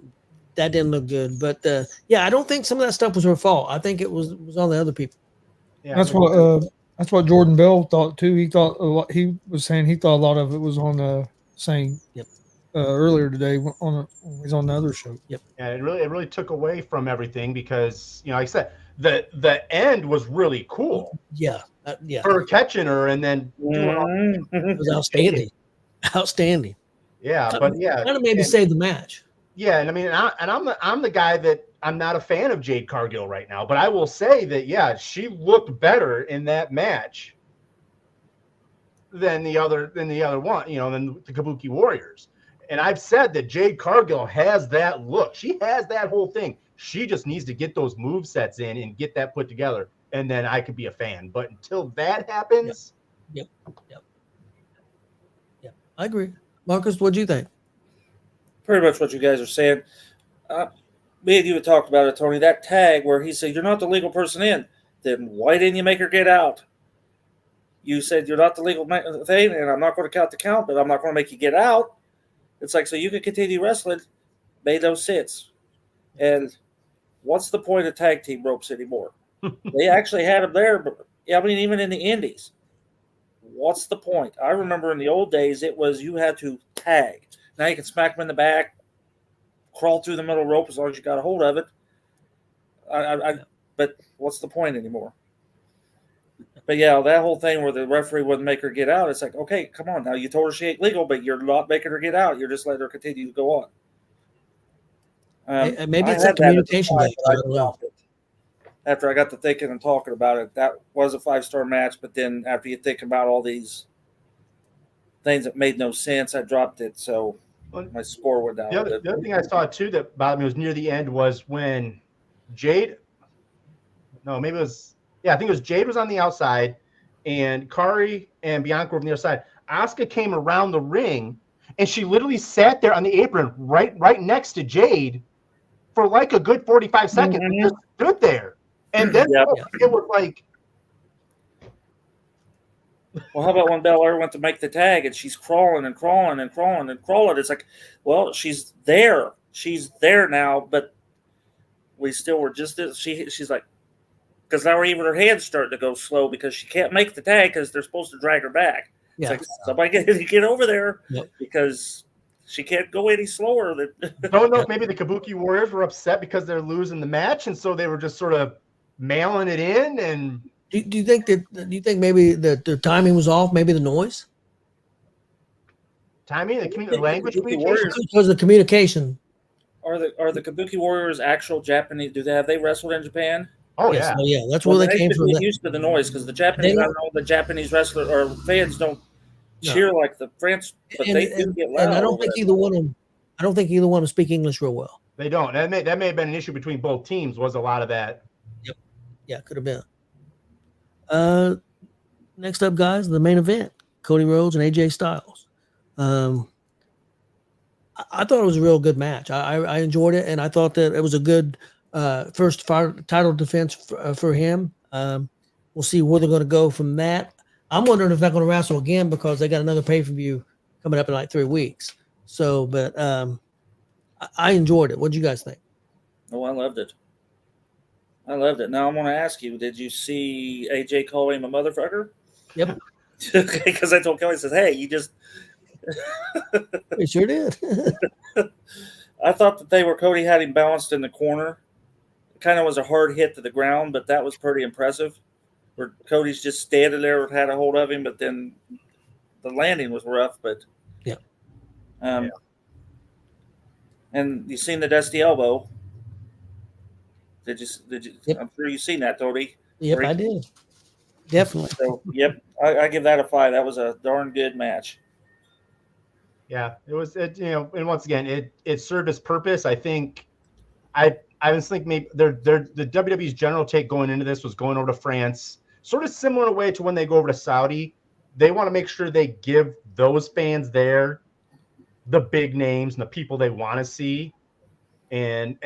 didn't look good. But, I don't think some of that stuff was her fault. I think it was on the other people. Yeah, that's what Jordan Bell thought too. He was saying he thought a lot of it was on Sane. Yep. Earlier today when he's on the other show. Yep. Yeah, it really took away from everything because like I said, the end was really cool. Yeah. For catching her and then it was outstanding. Outstanding. Yeah, but yeah, kind of maybe save the match. Yeah, and I mean, I'm the guy that I'm not a fan of Jade Cargill right now, but I will say that she looked better in that match than the other one, than the Kabuki Warriors. And I've said that Jade Cargill has that look. She has that whole thing. She just needs to get those move sets in and get that put together, and then I could be a fan. But until that happens, Yep. I agree. Marcus, what do you think? Pretty much what you guys are saying. Me and you had talked about it, Tony. That tag where he said, "You're not the legal person in." Then why didn't you make her get out? You said you're not the legal thing, and I'm not going to count the count, but I'm not going to make you get out. It's like, so you can continue wrestling. Made no sense. And what's the point of tag team ropes anymore? They actually had them there, but even in the indies. What's the point? I remember in the old days, it was you had to tag. Now you can smack them in the back, crawl through the middle rope as long as you got a hold of it. But what's the point anymore? But that whole thing where the referee wouldn't make her get out, it's like, okay, come on. Now you told her she ain't legal, but you're not making her get out. You're just letting her continue to go on. Maybe it's a communication gap. After I got to thinking and talking about it, that was a 5-star match. But then after you think about all these things that made no sense, I dropped it. So my score went down. The other thing I saw too that bothered me was near the end was when Jade. No, maybe it was. Yeah, I think it was Jade was on the outside, and Kairi and Bianca were on the other side. Asuka came around the ring, and she literally sat there on the apron right next to Jade for like a good 45 seconds and just stood there. And then it was like Well, how about when Belair went to make the tag and she's crawling and crawling and crawling and crawling? It's like, well, she's there. She's there now, but we still were just she's like, because now even her hands starting to go slow because she can't make the tag because they're supposed to drag her back. It's like, somebody get over there because she can't go any slower. Don't know if maybe the Kabuki Warriors were upset because they're losing the match, and so they were just sort of mailing it in. And do you think maybe that their timing was off? Maybe the noise, timing, the language communication, because of the communication. Are the Kabuki Warriors actual Japanese? Have they wrestled in Japan? Oh yes, yeah, that's where they came from. Used to the noise because the Japanese, I know the Japanese wrestler or fans don't cheer like the French, but they do get loud. And I don't think either one of them speak English real well. They don't. That may have been an issue between both teams. Was a lot of that. Yep. Yeah, could have been. Next up, guys, the main event: Cody Rhodes and AJ Styles. I thought it was a real good match. I enjoyed it, and I thought that it was a good first title defense for him. We'll see where they're going to go from that. I'm wondering if they're going to wrestle again because they got another pay-per-view coming up in like 3 weeks. So, but I enjoyed it. What did you guys think? Oh, I loved it. Now I'm going to ask you: did you see AJ call him a motherfucker? Yep. Because I told Kelly, says, "Hey, you just." It sure did. I thought that Cody had him balanced in the corner. It kind of was a hard hit to the ground, but that was pretty impressive. Where Cody's just standing there, had a hold of him, but then the landing was rough. But yeah. And you seen the dusty elbow? Did you? Yep. I'm sure you've seen that, Tony. Yep, I did. Definitely. So, yep, I give that a 5. That was a darn good match. Yeah, it was. And once again, it served its purpose. I think. I was thinking maybe the WWE's general take going into this was going over to France, sort of similar in a way to when they go over to Saudi. They want to make sure they give those fans there the big names and the people they want to see, and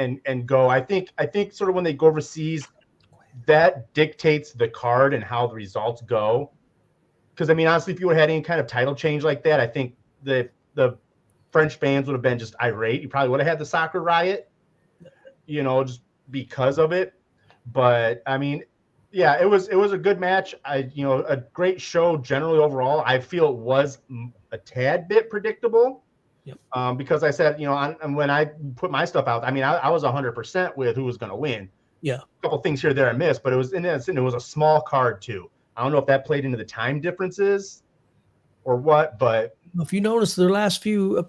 go. I think sort of when they go overseas, that dictates the card and how the results go. Because I mean, honestly, if you would have had any kind of title change like that, I think the French fans would have been just irate. You probably would have had the soccer riot, just because of it. But I mean, yeah, it was a good match. A great show generally overall. I feel it was a tad bit predictable. Yep. Because I said, when I put my stuff out, I mean, I was 100% with who was going to win. Yeah. A couple things here there I missed, but it was a small card too. I don't know if that played into the time differences or what, but if you notice their last few,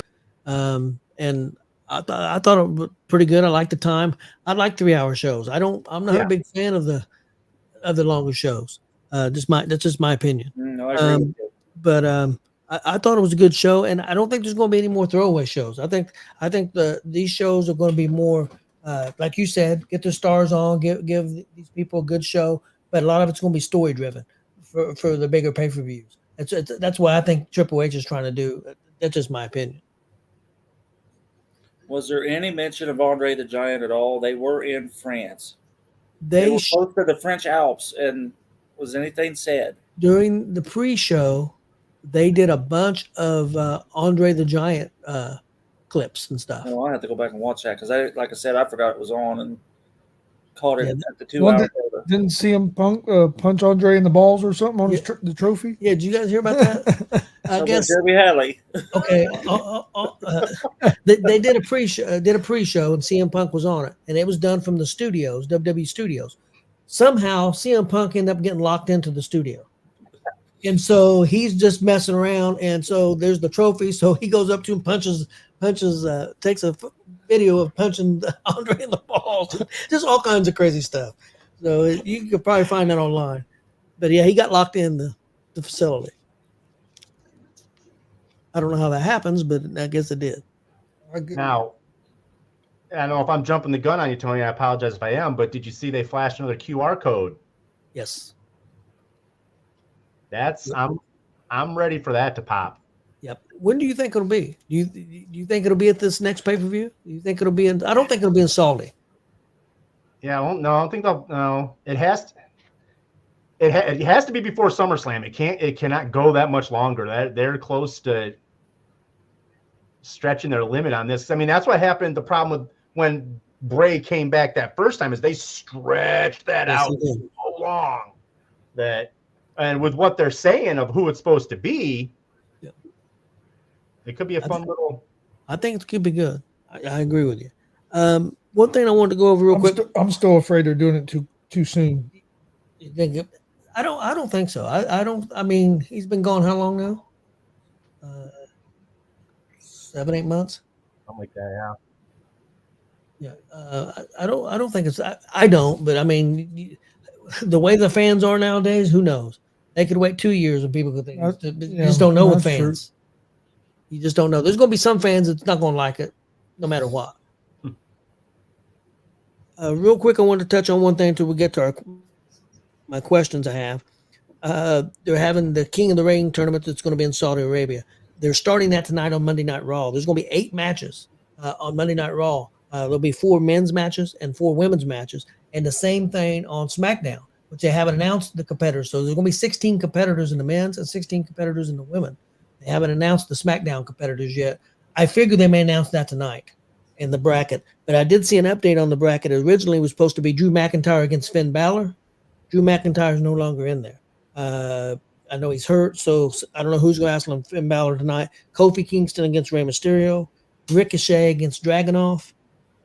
and I thought it was pretty good. I like the time. I like 3-hour shows. I'm not a big fan of the longer shows. That's just my opinion. No, I agree with you. But I thought it was a good show, and I don't think there's going to be any more throwaway shows. I think these shows are going to be more, like you said, get their stars on, give these people a good show. But a lot of it's going to be story driven for the bigger pay-per-views. That's what I think Triple H is trying to do. That's just my opinion. Was there any mention of Andre the Giant at all? They were in France. They were close to the French Alps, and was anything said? During the pre-show, they did a bunch of Andre the Giant clips and stuff. Oh, I have to go back and watch that because like I said, I forgot it was on and caught it at the 2 hour. Didn't see him punch Andre in the balls or something on the trophy. Yeah, did you guys hear about that? I guess Derby Hadley. Okay, they did a pre-show, and CM Punk was on it, and it was done from the studios, WWE studios. Somehow, CM Punk ended up getting locked into the studio, and so he's just messing around. And so there's the trophy. So he goes up to him, punches, takes a video of punching Andre in the balls, just all kinds of crazy stuff. So you could probably find that online. But yeah, he got locked in the facility. I don't know how that happens, but I guess it did. Now, I don't know if I'm jumping the gun on you, Tony. I apologize if I am, but did you see they flashed another QR code? Yes. I'm ready for that to pop. Yep. When do you think it'll be? Do you think it'll be at this next pay-per-view? Do you think it'll be in? I don't think it'll be in Saudi. Yeah, I don't think they'll. No, it has to. it has to be before SummerSlam. It cannot go that much longer. That they're close to stretching their limit on this. I mean, that's what happened. The problem with when Bray came back that first time is they stretched that out so long that, and with what they're saying of who it's supposed to be, it could be a fun little. I think it could be good. I agree with you. One thing I wanted to go over real quick. I'm still afraid they're doing it too soon. You think I don't think so. I don't. I mean, he's been gone how long now? 7-8 months. Something like that, yeah. I don't think it's. I don't. But I mean, the way the fans are nowadays, who knows? They could wait 2 years and people could think. You just don't know with fans. True. You just don't know. There's going to be some fans that's not going to like it, no matter what. Real quick, I wanted to touch on one thing until we get to my questions I have. They're having the King of the Ring tournament that's going to be in Saudi Arabia. They're starting that tonight on Monday Night Raw. There's going to be 8 matches on Monday Night Raw. There'll be 4 men's matches and 4 women's matches, and the same thing on SmackDown, which they haven't announced the competitors. So there's going to be 16 competitors in the men's and 16 competitors in the women. They haven't announced the SmackDown competitors yet. I figure they may announce that tonight in the bracket. But I did see an update on the bracket. It originally was supposed to be Drew McIntyre against Finn Balor. Drew McIntyre is no longer in there. I know he's hurt, so I don't know who's going to ask him Finn Balor tonight. Kofi Kingston against Rey Mysterio. Ricochet against Dragunov.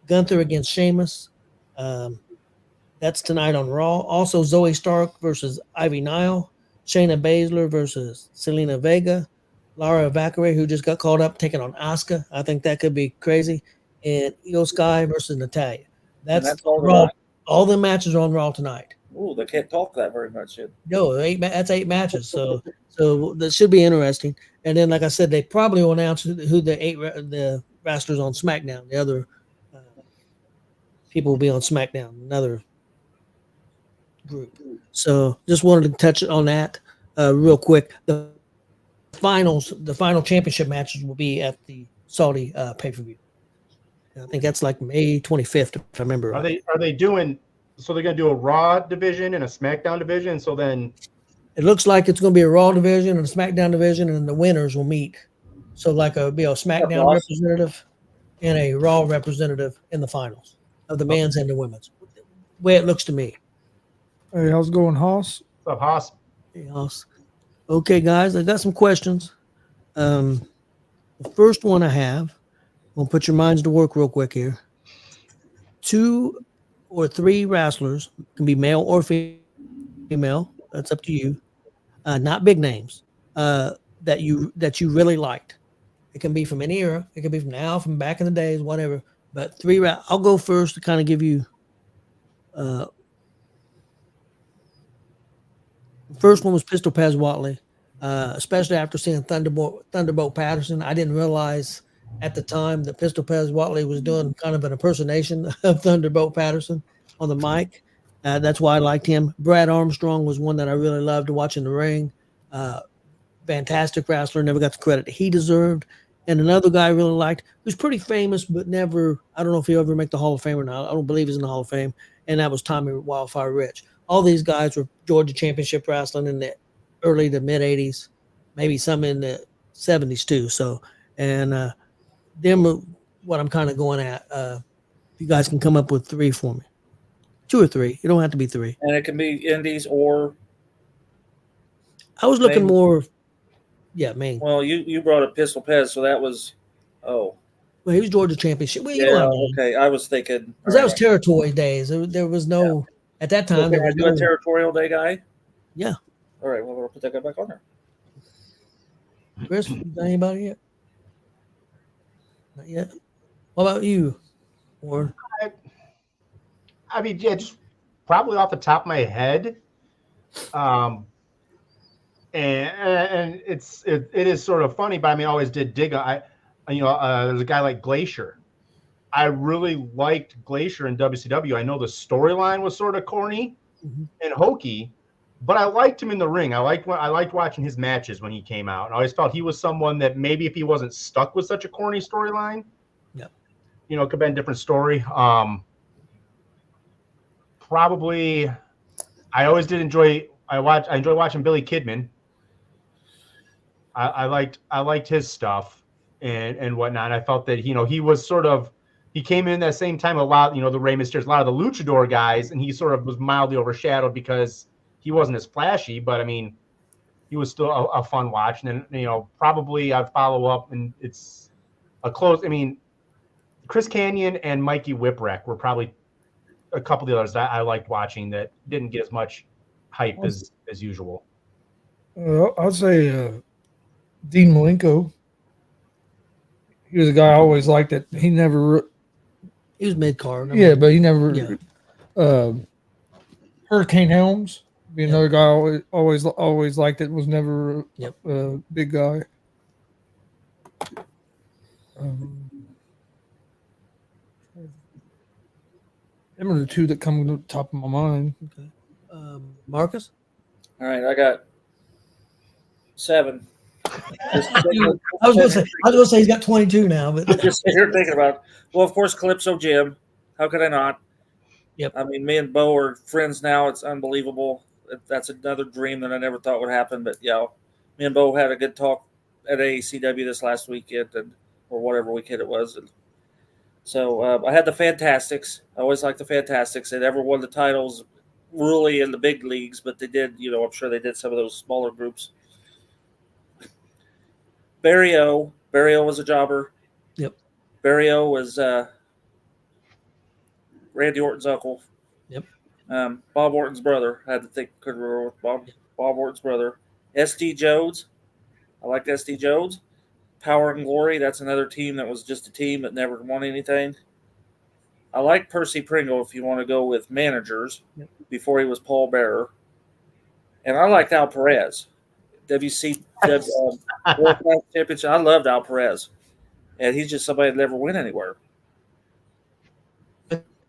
Gunther against Sheamus. That's tonight on Raw. Also, Zoe Stark versus Ivy Nile. Shayna Baszler versus Selena Vega. Lara Valkyrie, who just got called up, taking on Asuka. I think that could be crazy. And Io Sky versus Natalya. That's all Raw. All the matches are on Raw tonight. Oh, they can't talk that very much yet. No, that's 8 matches. So that should be interesting. And then, like I said, they probably will announce who the wrestlers on SmackDown. The other people will be on SmackDown. Another group. So just wanted to touch on that real quick. The final championship matches will be at the Saudi pay-per-view. I think that's like May 25th, if I remember. Are they doing? So they're going to do a Raw division and a SmackDown division. So then it looks like it's going to be a Raw division and a SmackDown division, and the winners will meet. So like a SmackDown representative and a Raw representative in the finals of the men's and the women's. The way it looks to me. Hey, how's it going, Haas? What's up, Haas? Hey, Haas. Okay, guys, I got some questions. The first one I have, I'm going to put your minds to work real quick here. 2 or 3 wrestlers, can be male or female, that's up to you, not big names, that you really liked. It can be from any era. It can be from now, from back in the days, whatever. But 3, I'll go first to kind of give you first one was Pistol Pez Watley, especially after seeing Thunderbolt Patterson. I didn't realize at the time that Pistol Pez Watley was doing kind of an impersonation of Thunderbolt Patterson on the mic. That's why I liked him. Brad Armstrong was one that I really loved to watch in the ring. Fantastic wrestler, never got the credit he deserved. And another guy I really liked, who's pretty famous, but never, I don't know if he'll ever make the Hall of Fame or not. I don't believe he's in the Hall of Fame. And that was Tommy Wildfire Rich. All these guys were Georgia Championship wrestling in the early to mid 80s, maybe some in the 70s too. So, and them, what I'm kind of going at, you guys can come up with 3 for me. 2 or 3. You don't have to be 3. And it can be indies or. I was looking more. Yeah, Maine. Well, you brought up Pistol Pez, so that was. Oh. Well, he was Georgia Championship. Well, yeah, okay. I was thinking. Because that was territory days. There was no. Yeah. At that time, there was a territorial day guy. Yeah. All right. Well, we'll put that guy back on there. Chris, you got anybody yet? Not yet. What about you, Warren? I mean, yeah, just probably off the top of my head. And it is sort of funny, but I mean, I always did dig. There's a guy like Glacier. I really liked Glacier in WCW. I know the storyline was sort of corny and hokey, but I liked him in the ring. I liked watching his matches when he came out. And I always felt he was someone that maybe if he wasn't stuck with such a corny storyline, it could have been a different story. Probably, I always did enjoy. I enjoy watching Billy Kidman. I liked his stuff and whatnot. I felt that he was he came in that same time a lot. The Rey Mysterio, a lot of the luchador guys, and he sort of was mildly overshadowed because he wasn't as flashy. But I mean, he was still a fun watch. And then probably I'd follow up, and it's a close. I mean, Chris Kanyon and Mikey Whipwreck were probably a couple of the others that I liked watching that didn't get as much hype as usual. I'd say Dean Malenko. He was a guy I always liked. That he never. He was mid card. Yeah, but he never. Yeah. Hurricane Helms, be another guy I always liked. It was never a big guy. Them are the two that come to the top of my mind. Okay. Marcus? All right, I got 7. I was gonna say he's got 22 now, but I'm just sitting here thinking about. Well, of course, Calypso Jim. How could I not? Yep. I mean, me and Bo are friends now. It's unbelievable. That's another dream that I never thought would happen. But yeah, me and Bo had a good talk at AECW this last weekend, or whatever weekend it was. And so I had the Fantastics. I always liked the Fantastics. They never won the titles really in the big leagues, but they did. I'm sure they did some of those smaller groups. Barrio was a jobber. Yep. Barrio was Randy Orton's uncle. Yep. Bob Orton's brother. I had to think. Could remember Bob Orton's brother. SD Jones. I liked SD Jones. Power and Glory. That's another team that was just a team that never won anything. I like Percy Pringle if you want to go with managers before he was Paul Bearer. And I liked Al Perez. World Class Championship. I loved Al Perez. And he's just somebody that never went anywhere.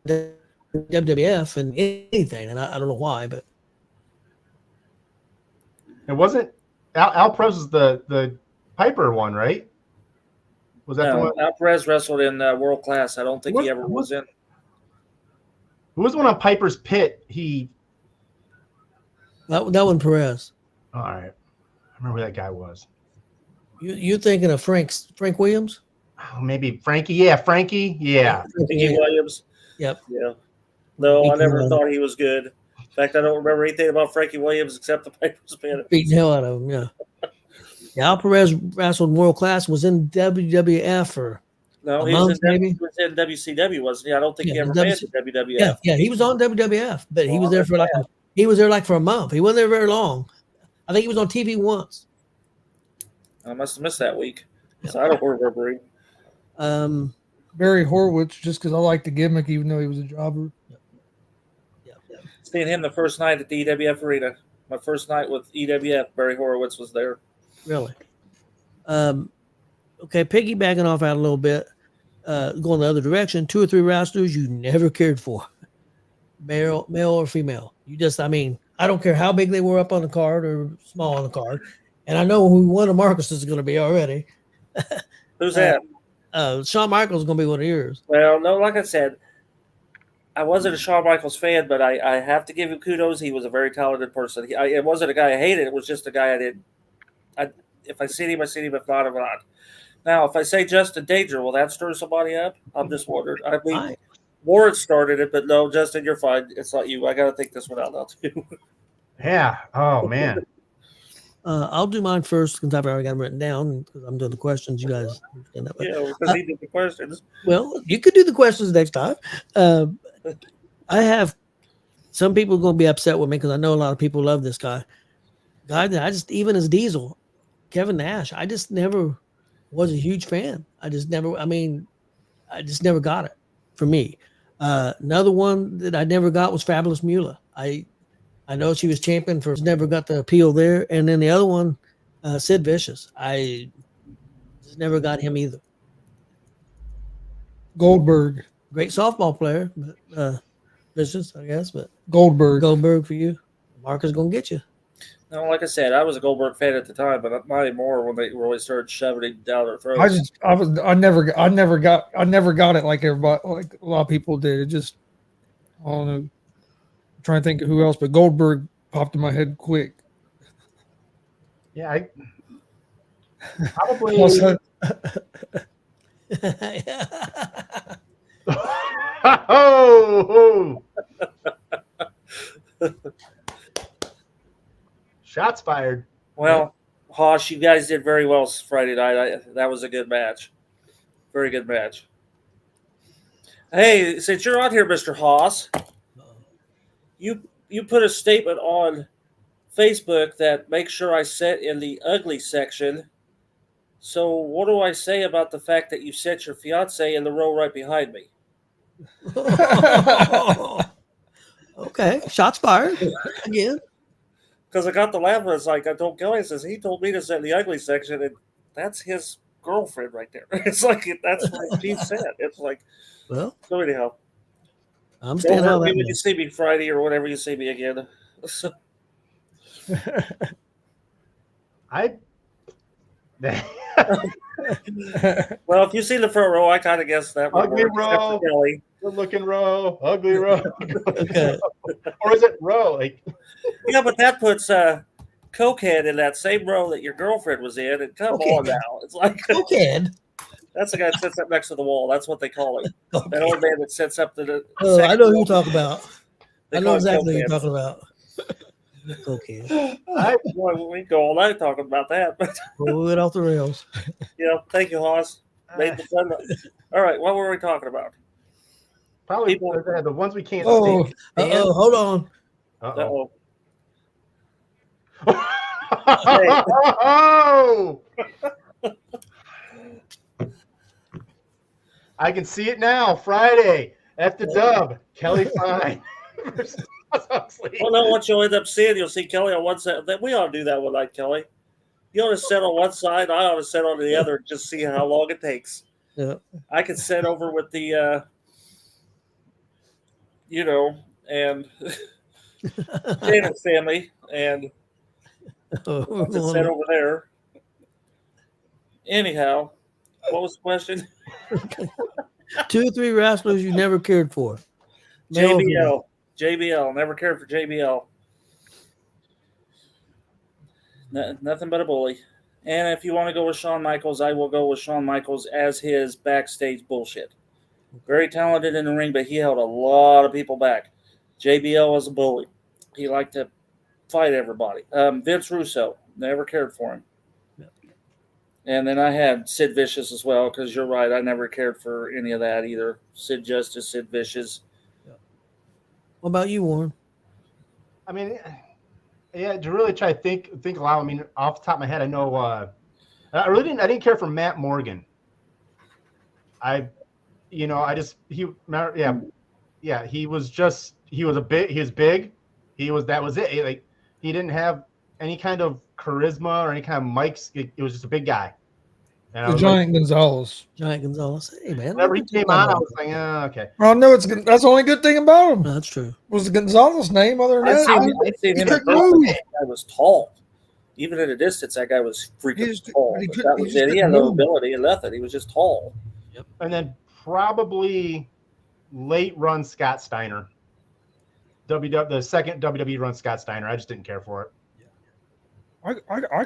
WWF and anything, and I don't know why, but it wasn't Al Perez is the Piper one, right? Was that the one? Al Perez wrestled in World Class. I don't think he ever was in. Who was the one on Piper's Pit? that one Perez. All right, I remember who that guy was. You're thinking of Frank Williams? Oh, maybe Frankie. Yeah, Frankie. Yeah, Frankie Williams. Yep. Yeah. No, I never thought he was good. In fact, I don't remember anything about Frankie Williams except the Piper's Pit. Beating the hell out of him. Yeah. Yeah, Al Perez wrestled in World Class, was in WWF for he was in WCW, wasn't he? I don't think he ever made it WWF. Yeah, he was on WWF, but he was there for a month. He wasn't there very long. I think he was on TV once. I must have missed that week. So I don't remember him. Barry Horowitz, just because I like the gimmick, even though he was a jobber. Seeing him the first night at the EWF Arena. My first night with EWF, Barry Horowitz was there. Really? Okay, piggybacking off out a little bit, going the other direction, 2 or 3 wrestlers you never cared for, male or female. I don't care how big they were up on the card or small on the card. And I know who one of Marcus is going to be already. Who's that? Shawn Michaels is going to be one of yours. Well, no, like I said, I wasn't a Shawn Michaels fan, but I have to give him kudos. He was a very talented person. It wasn't a guy I hated. It was just a guy I didn't. If I see him, I see him. If not, I'm not. Now, if I say Justin Danger, will that stir somebody up? I'm just wondering. I mean, Warren started it, but no, Justin, you're fine. It's not you. I got to think this one out now, too. Yeah. Oh, man. I'll do mine first because I've already got them written down because I'm doing the questions. You guys understand that. Yeah, because he did the questions. Well, you could do the questions next time. I have some people going to be upset with me because I know a lot of people love this guy. That even as Diesel, Kevin Nash, I just never was a huge fan. I just never got it for me. Another one that I never got was Fabulous Moolah. I know she was champion never got the appeal there. And then the other one, Sid Vicious. I just never got him either. Goldberg. Great softball player, but Vicious, I guess. But Goldberg for you. Mark is going to get you. No, like I said, I was a Goldberg fan at the time, but not anymore when they really started shoving it down their throats. I never got it like everybody, like a lot of people did. It just, I don't know. I'm trying to think of who else, but Goldberg popped in my head quick. Yeah, I probably. Also, Oh, shots fired. Well, Hosh, you guys did very well Friday night. That was a good match. Very good match. Hey, since you're on here, Mr. Haas, you put a statement on Facebook that make sure I set in the ugly section. So what do I say about the fact that you set your fiance in the row right behind me? Okay, shots fired again. Because I got the laugh. It's like I told Kelly, I says he told me to set in the ugly section, and that's his girlfriend right there. It's like that's what she said. It's like, well. So anyhow, I'm staying out of that. When you see me Friday or whenever you see me again. So. Well, if you see the front row, I kind of guess that would ugly work. Row, good looking row, ugly row, okay. Or is it row? Like, yeah, but that puts Cokehead in that same row that your girlfriend was in. And come on now, it's like Cokehead. That's the guy that sits up next to the wall. That's what they call him. Okay. That old man that sits up to the. Oh, I know who you're talking about. I know exactly Cokehead. what you're talking about. Okay. We go all night talking about that. But we'll get off the rails. Yeah, thank you, Hoss. Made the fun. All right, what were we talking about? Probably people, the ones we can't see. Hold on. Uh-oh. Oh! I can see it now. Friday at the Dub. Kelly Fine. Well, no, what you'll end up seeing, you'll see Kelly on one side. We ought to do that one night, Kelly. You ought to sit on one side. I ought to sit on the other and just see how long it takes. Yeah. I could sit over with the, and Shannon's family, and I could sit over there. Anyhow, what was the question? 2 or 3 wrestlers you never cared for. JBL. Never cared for JBL. Nothing but a bully. And if you want to go with Shawn Michaels, I will go with Shawn Michaels as his backstage bullshit. Very talented in the ring, but he held a lot of people back. JBL was a bully. He liked to fight everybody. Vince Russo, never cared for him. And then I had Sid Vicious as well, because you're right, I never cared for any of that either. Sid Justice, Sid Vicious. What about you, Warren? I mean, yeah, to really try to think aloud. I mean, off the top of my head, I know I didn't care for Matt Morgan. He was big. That was it. He didn't have any kind of charisma or any kind of mics. It was just a big guy. And Giant Gonzalez. Giant Gonzalez. Hey, man. Whenever he came on, I was like, okay. Well, no, that's the only good thing about him. No, that's true. Was the Gonzalez name? Other than that, I seen him. That guy was tall. Even at a distance, that guy was freaking tall. That was it. He had no ability and nothing. He was just tall. Yep. And then probably late run Scott Steiner. The second WWE run Scott Steiner. I just didn't care for it. I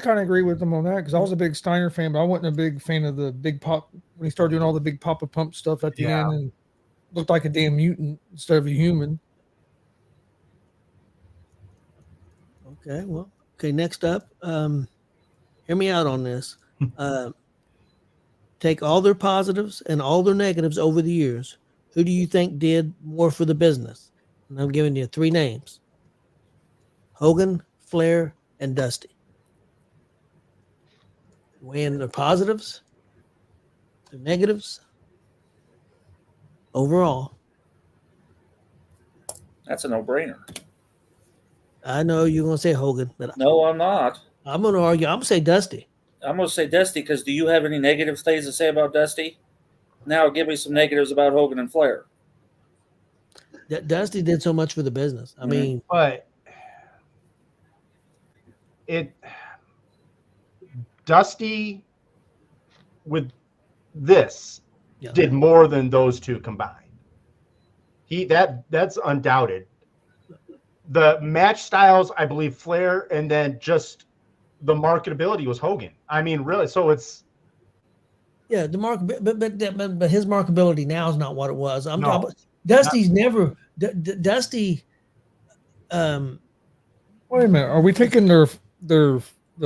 kind of agree with them on that, because I was a big Steiner fan, but I wasn't a big fan of the big pop when he started doing all the big Papa Pump stuff at the end and looked like a damn mutant instead of a human. Okay, well, next up, hear me out on this. Take all their positives and all their negatives over the years. Who do you think did more for the business? And I'm giving you 3 names: Hogan, Flair, and Dusty. Weighing their positives, their negatives, overall. That's a no-brainer. I know you're going to say Hogan, but no, I'm not. I'm going to argue. I'm going to say Dusty. I'm going to say Dusty, because do you have any negative things to say about Dusty? Now give me some negatives about Hogan and Flair. Dusty did so much for the business. I mean, but Dusty with this did more than those two combined. That's undoubted. the match styles, I believe Flair, and then just the marketability was Hogan. I mean, really. So it's the mark, but his marketability now is not what it was. I'm No. talking. Dusty's never Dusty. Wait a minute. Are we taking the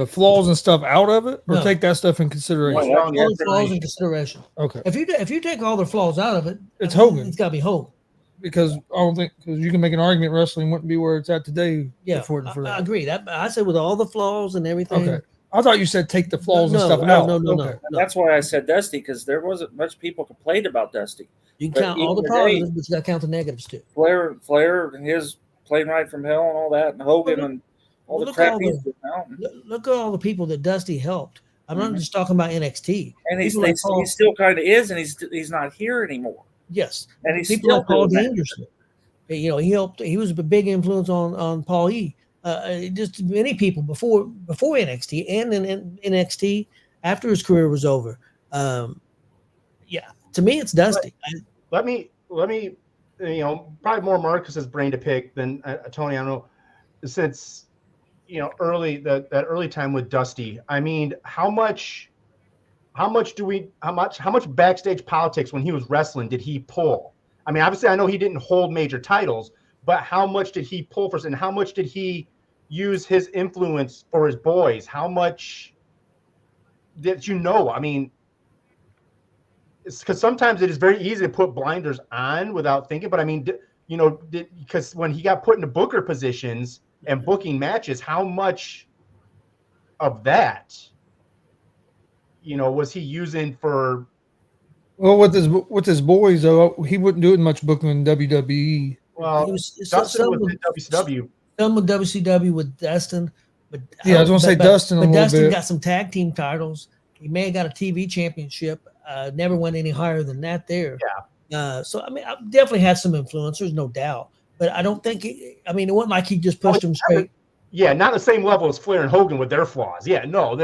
flaws and stuff out of it, or No. take that stuff in consideration? Well, all the flaws in consideration. Okay. If you take all the flaws out of it, It's Hogan. It's got to be Hogan. Because I don't think because you can make an argument wrestling wouldn't be where it's at today. Yeah, for that. I agree. That I said with all the flaws and everything. Okay. I thought you said take the flaws and stuff out. No. And that's why I said Dusty, because there wasn't much people complained about Dusty. You can But count all the even positives, but you got to count the negatives too. Flair and his plane ride from hell and all that, and Hogan and all the crap he's doing now. Look at all the people that Dusty helped. I'm not just talking about NXT. And he People like Paul- still kind of is, and he's not here anymore. Yes, And he's people still like Paul doing that. Anderson. You know, he helped. He was a big influence on Paul E. Just many people before NXT and in NXT after his career was over. Yeah, to me, it's Dusty. let me probably more Marcus's brain to pick than Tony. I don't know, since early that early time with Dusty. I mean, how much backstage politics when he was wrestling did he pull? I mean, obviously I know he didn't hold major titles, but how much did he pull for us, and how much did he use his influence for his boys? How much did I mean, it's because sometimes it is very easy to put blinders on without thinking. But I mean, because when he got put into booker positions and booking matches, how much of that, was he using for? Well, with his boys though, he wouldn't do it much booking in WWE. Well, Dustin was in WCW. Some with WCW with Dustin, but yeah, I was going to say Dustin. But Dustin bit. got some tag team titles. He may have got a TV championship. Never went any higher than that there. Yeah. So I mean, I definitely had some influence. There's no doubt. But I don't think. It wasn't like he just pushed him straight. Yeah, not the same level as Flair and Hogan with their flaws. Yeah, no.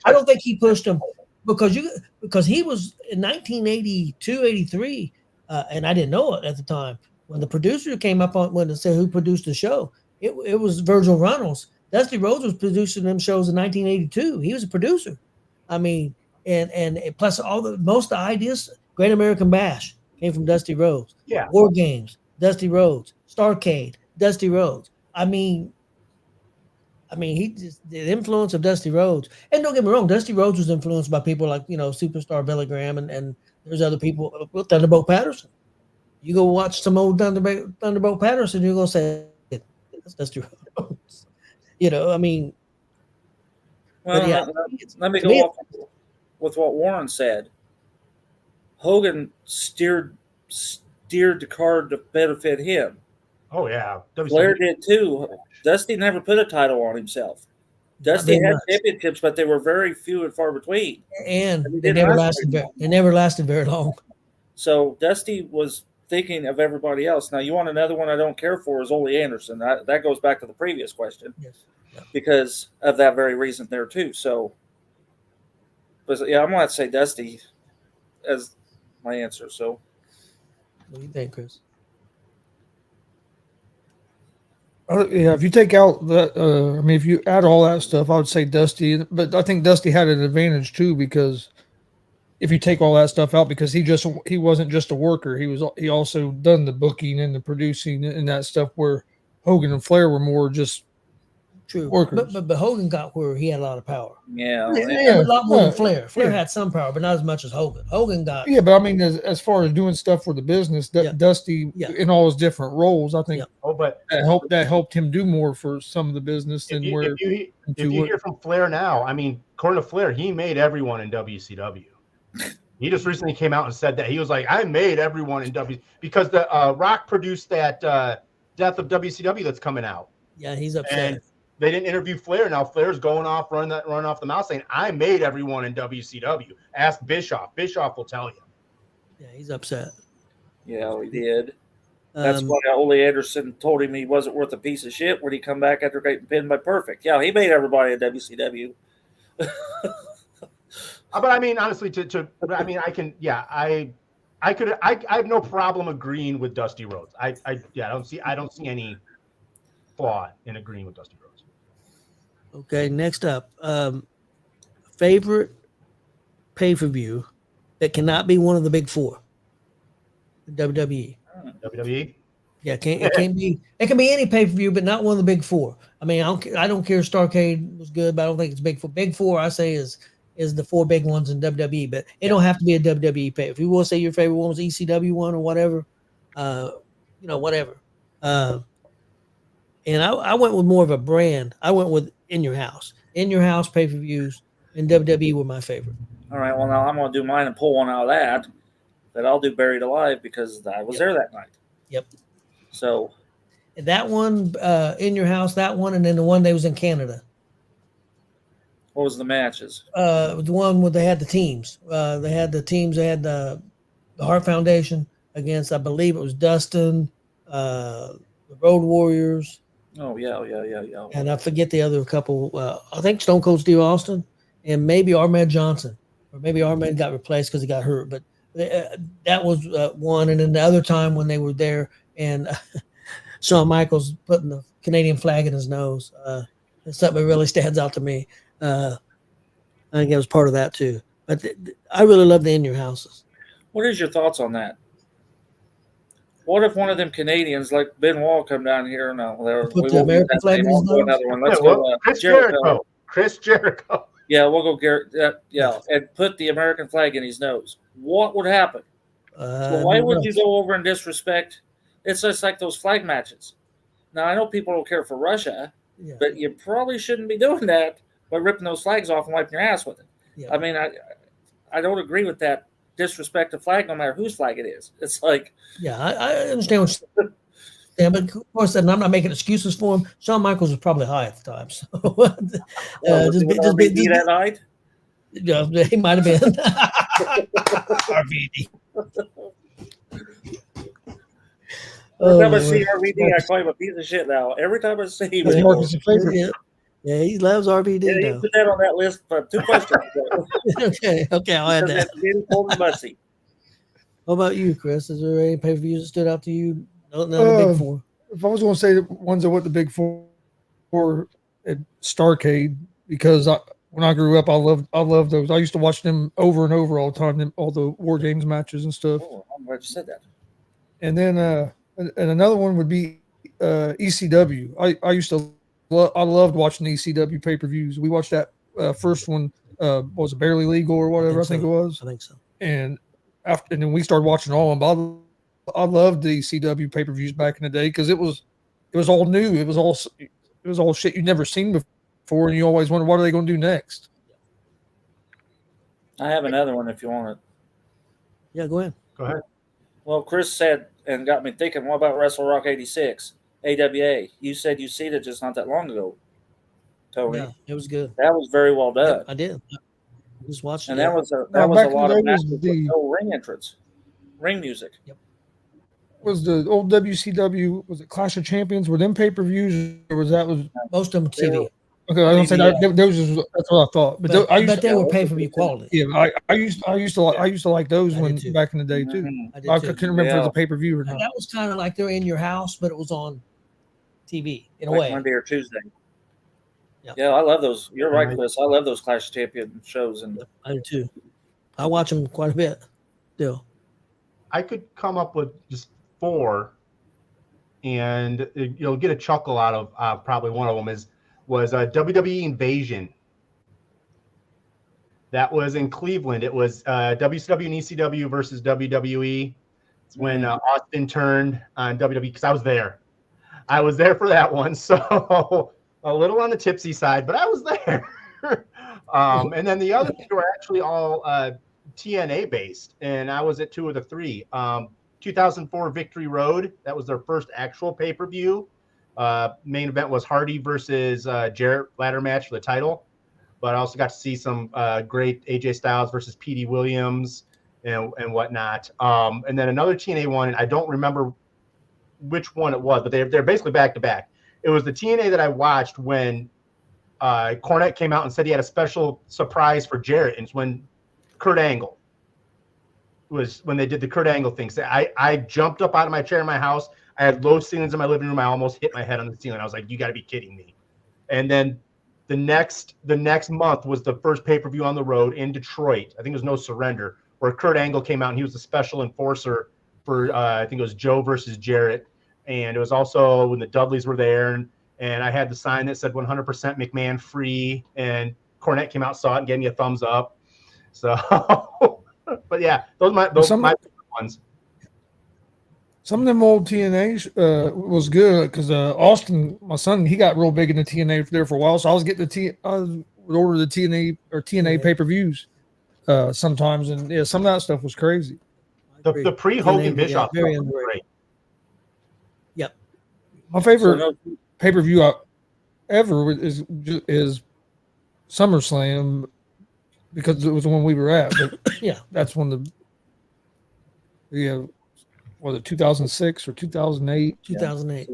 I don't think he pushed him because he was in 1982, 83, and I didn't know it at the time. When the producer came up on when they said who produced the show, it was Virgil Runnels. Dusty Rhodes was producing them shows in 1982. He was a producer. I mean, and plus most of the ideas, Great American Bash came from Dusty Rhodes. Yeah. War Games, Dusty Rhodes. Starrcade, Dusty Rhodes. I mean, the influence of Dusty Rhodes. And don't get me wrong, Dusty Rhodes was influenced by people like, Superstar Billy Graham and there's other people. Thunderbolt Patterson. You go watch some old Thunderbolt Patterson, you're going to say, that's Dusty Rhodes. I mean. Well, yeah, let me go off with what Warren said. Hogan steered the card to benefit him. Oh, yeah. Flair did too. Dusty never put a title on himself. Dusty had championships, but they were very few and far between. And they never lasted very long. So Dusty was thinking of everybody else. Now, you want another one I don't care for is Ole Anderson. That goes back to the previous question. Yes. Yeah. Because of that very reason there too. So, but yeah, I'm going to say Dusty as my answer. So, what do you think, Chris? Yeah, if you take out that, if you add all that stuff, I would say Dusty. But I think Dusty had an advantage too because if you take all that stuff out, because he wasn't just a worker. He also done the booking and the producing and that stuff. Where Hogan and Flair were more just true workers. But Hogan got where he had a lot of power. Yeah, a lot more than Flair. Flair had some power, but not as much as Hogan. Hogan got but I mean, as far as doing stuff for the business, Dusty in all his different roles, I think. Yeah. Oh, but that helped him do more for some of the business than if you hear from Flair now, I mean, according to Flair, he made everyone in WCW. He just recently came out and said that he was like, I made everyone in because the Rock produced that Death of WCW that's coming out. Yeah, he's upset. And they didn't interview Flair. Now Flair's going off, running off the mouth, saying, I made everyone in WCW. Ask Bischoff. Bischoff will tell you. Yeah, he's upset. Yeah, he did. That's why Ole Anderson told him he wasn't worth a piece of shit when he come back after getting pinned by Perfect. Yeah, he made everybody in WCW. But I mean, honestly, I have no problem agreeing with Dusty Rhodes. I don't see any. flaw in agreeing with Dusty Rhodes. Okay, next up, favorite pay-per-view that cannot be one of the big four. WWE. WWE. Yeah, it can be any pay-per-view, but not one of the big four. I mean, I don't care if Starrcade was good, but I don't think it's big four. Big four, I say, is the four big ones in WWE, but it don't have to be a WWE pay. If you want to say your favorite one was ECW one or whatever, whatever. And I went with more of a brand. I went with In Your House. In Your House pay-per-views and WWE were my favorite. All right. Well, now I'm going to do mine and pull one out of that. That I'll do Buried Alive because I was there that night. Yep. So that one, In Your House, that one, and then the one that was in Canada. What was the matches? The one where they had the teams. They had the Hart Foundation against, I believe it was Dustin, the Road Warriors. Oh, yeah. And I forget the other couple. I think Stone Cold Steve Austin and maybe Ahmed Johnson. Or maybe Ahmed got replaced because he got hurt. But that was one. And then the other time when they were there and Shawn Michaels putting the Canadian flag in his nose. It's something that really stands out to me. I think it was part of that too. But I really love the In Your Houses. What is your thoughts on that? What if one of them Canadians like Benoit come down here? No, put the American flag in his nose? Another one. Let's go. Chris Jericho. Chris Jericho. Yeah, we'll go Garrett. And put the American flag in his nose. What would happen? So why would you go over and disrespect? It's just like those flag matches. Now I know people don't care for Russia, but you probably shouldn't be doing that by ripping those flags off and wiping your ass with it. Yeah. I mean, I don't agree with that disrespect to flag, no matter whose flag it is. It's like, I understand what you're saying. Yeah, but of course, and I'm not making excuses for him. Shawn Michaels was probably high at the time, so just be that night. Yeah, he might have been. RVD. Every time I see RVD, I call him a piece of shit now. Every time I see him, Marcus' favorite. Yeah, he loves RVD. Yeah, you put that on that list for 2 questions. Okay, I'll add that. How about you, Chris? Is there any pay-per-views that stood out to you? None of the big four. If I was going to say the ones that went the big four at Starrcade, because when I grew up, I loved those. I used to watch them over and over all the time, all the War Games matches and stuff. Oh, I'm glad you said that. And then and another one would be ECW. I loved watching the ECW pay-per-views. We watched that first one, was it Barely Legal or whatever I think it was. I think so. And then we started watching all of them. I loved the ECW pay-per-views back in the day because it was all new. It was all shit you'd never seen before, and you always wonder what are they going to do next. I have another one if you want it. Yeah, go ahead. Go ahead. Well, Chris said and got me thinking. What about Wrestle Rock '86? AWA. You said you seen it just not that long ago, Tony. Yeah, it was good. That was very well done. Yeah, I did. I just watched and it. That was a lot of matches with no ring entrance, ring music. Yep. Was the old WCW, was it Clash of Champions? Were them pay-per-views, or was most of them TV? Okay, I don't say that. That's what I thought. But I bet they were pay-per-view quality. Yeah, I used to like those back in the day too. I couldn't remember if it was a pay-per-view or not. That was kind of like they're in your house, but it was on TV in like a way. Monday or Tuesday. Yeah, I love those. You're right, Chris. I love those Clash of Champions shows, and I do too. I watch them quite a bit. Still, I could come up with just 4, and you'll get a chuckle out of probably one of them was WWE Invasion. That was in Cleveland. It was WCW and ECW versus WWE. It's when Austin turned on WWE, because I was there. I was there for that one, so a little on the tipsy side, but I was there. And then the other two were actually all TNA based, and I was at 2 of the 3. 2004 Victory Road. That was their first actual pay-per-view. Main event was Hardy versus Jarrett ladder match for the title. But I also got to see some great AJ Styles versus Petey Williams and whatnot. And then another TNA one, and I don't remember which one it was, but they're basically back to back. It was the TNA that I watched when Cornette came out and said he had a special surprise for Jarrett, and it's when Kurt Angle was when they did the Kurt Angle thing. So I jumped up out of my chair in my house. I had low ceilings in my living room. I almost hit my head on the ceiling. I was like, you got to be kidding me. And then the next month was the first pay-per-view on the road in Detroit. I think it was No Surrender, where Kurt Angle came out and he was the special enforcer for I think it was Joe versus Jarrett. And it was also when the Dudleys were there, and I had the sign that said 100% McMahon free, and Cornette came out, saw it, and gave me a thumbs up. So, but yeah, those my favorite ones. Some of them old TNA was good because Austin, my son, he got real big into TNA there for a while. So I was getting I would order the TNA pay-per-views sometimes, and yeah, some of that stuff was crazy. The pre-Hogan Bischoff very stuff was underrated. great. Yep. My favorite pay-per-view ever is SummerSlam because it was the one we were at. But Yeah. that's when was it 2006 or 2008? 2008.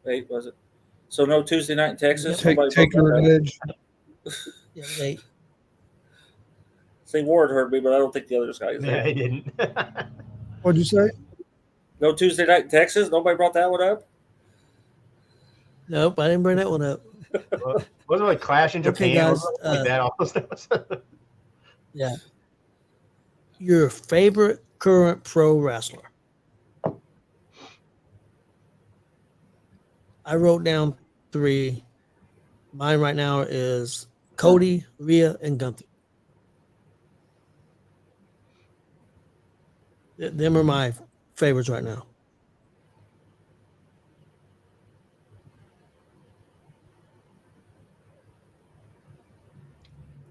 8 was it? So no Tuesday night in Texas. Taker and Edge. Yeah, 8. See, Ward heard me, but I don't think the others guys. Yeah, he didn't. What'd you say? No Tuesday night in Texas. Nobody brought that one up. Nope, I didn't bring that one up. Wasn't it like Clash in Japan? guys, Like that almost. Yeah. Your favorite current pro wrestler? I wrote down 3. Mine right now is Cody, Rhea, and Gunther. Them are my favorites right now.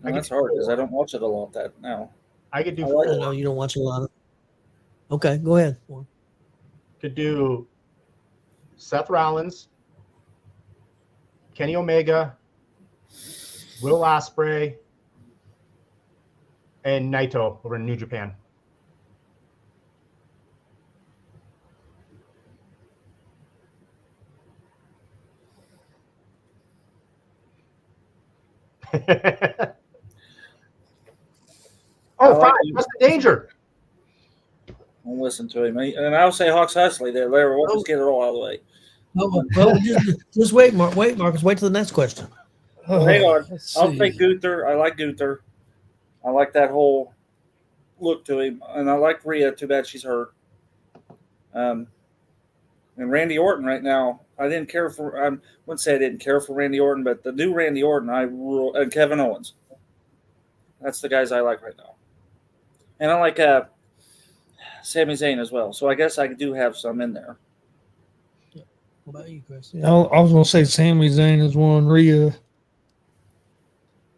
Well, that's hard because I don't watch it a lot that now. I could do. I know you don't watch a lot of. Okay, go ahead. Could do Seth Rollins, Kenny Omega, Will Ospreay, and Naito over in New Japan. Oh, fine. What's the danger? I'll listen to him. And I'll say Hawks Huxley there. We'll just get it all out of the way. Well, just wait, Marcus. Wait till the next question. Hang on. I'll take Gunther. I like Gunther. I like that whole look to him. And I like Rhea. Too bad she's hurt. And Randy Orton right now, I didn't care for – I wouldn't say I didn't care for Randy Orton, but the new Randy Orton, and Kevin Owens. That's the guys I like right now. And I like Sami Zayn as well. So I guess I do have some in there. What about you, Chris? Yeah, I was going to say Sami Zayn is one, Rhea,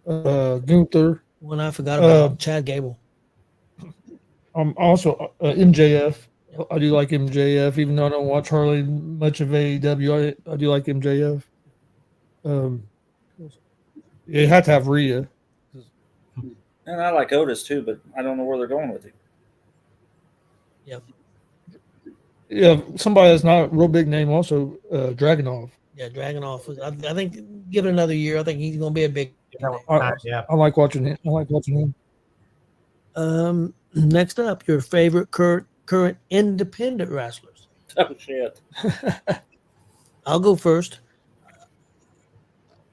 Gunther. One I forgot about, Chad Gable. Also MJF. I do like MJF, even though I don't watch hardly much of AEW. I do like MJF. You have to have Rhea. And I like Otis too, but I don't know where they're going with him. Yep. Yeah, somebody that's not a real big name also, Dragunov. Yeah, Dragunov. I think give it another year. I think he's going to be a big. Yeah. I like watching him. Next up, your favorite current independent wrestlers. Oh shit! I'll go first.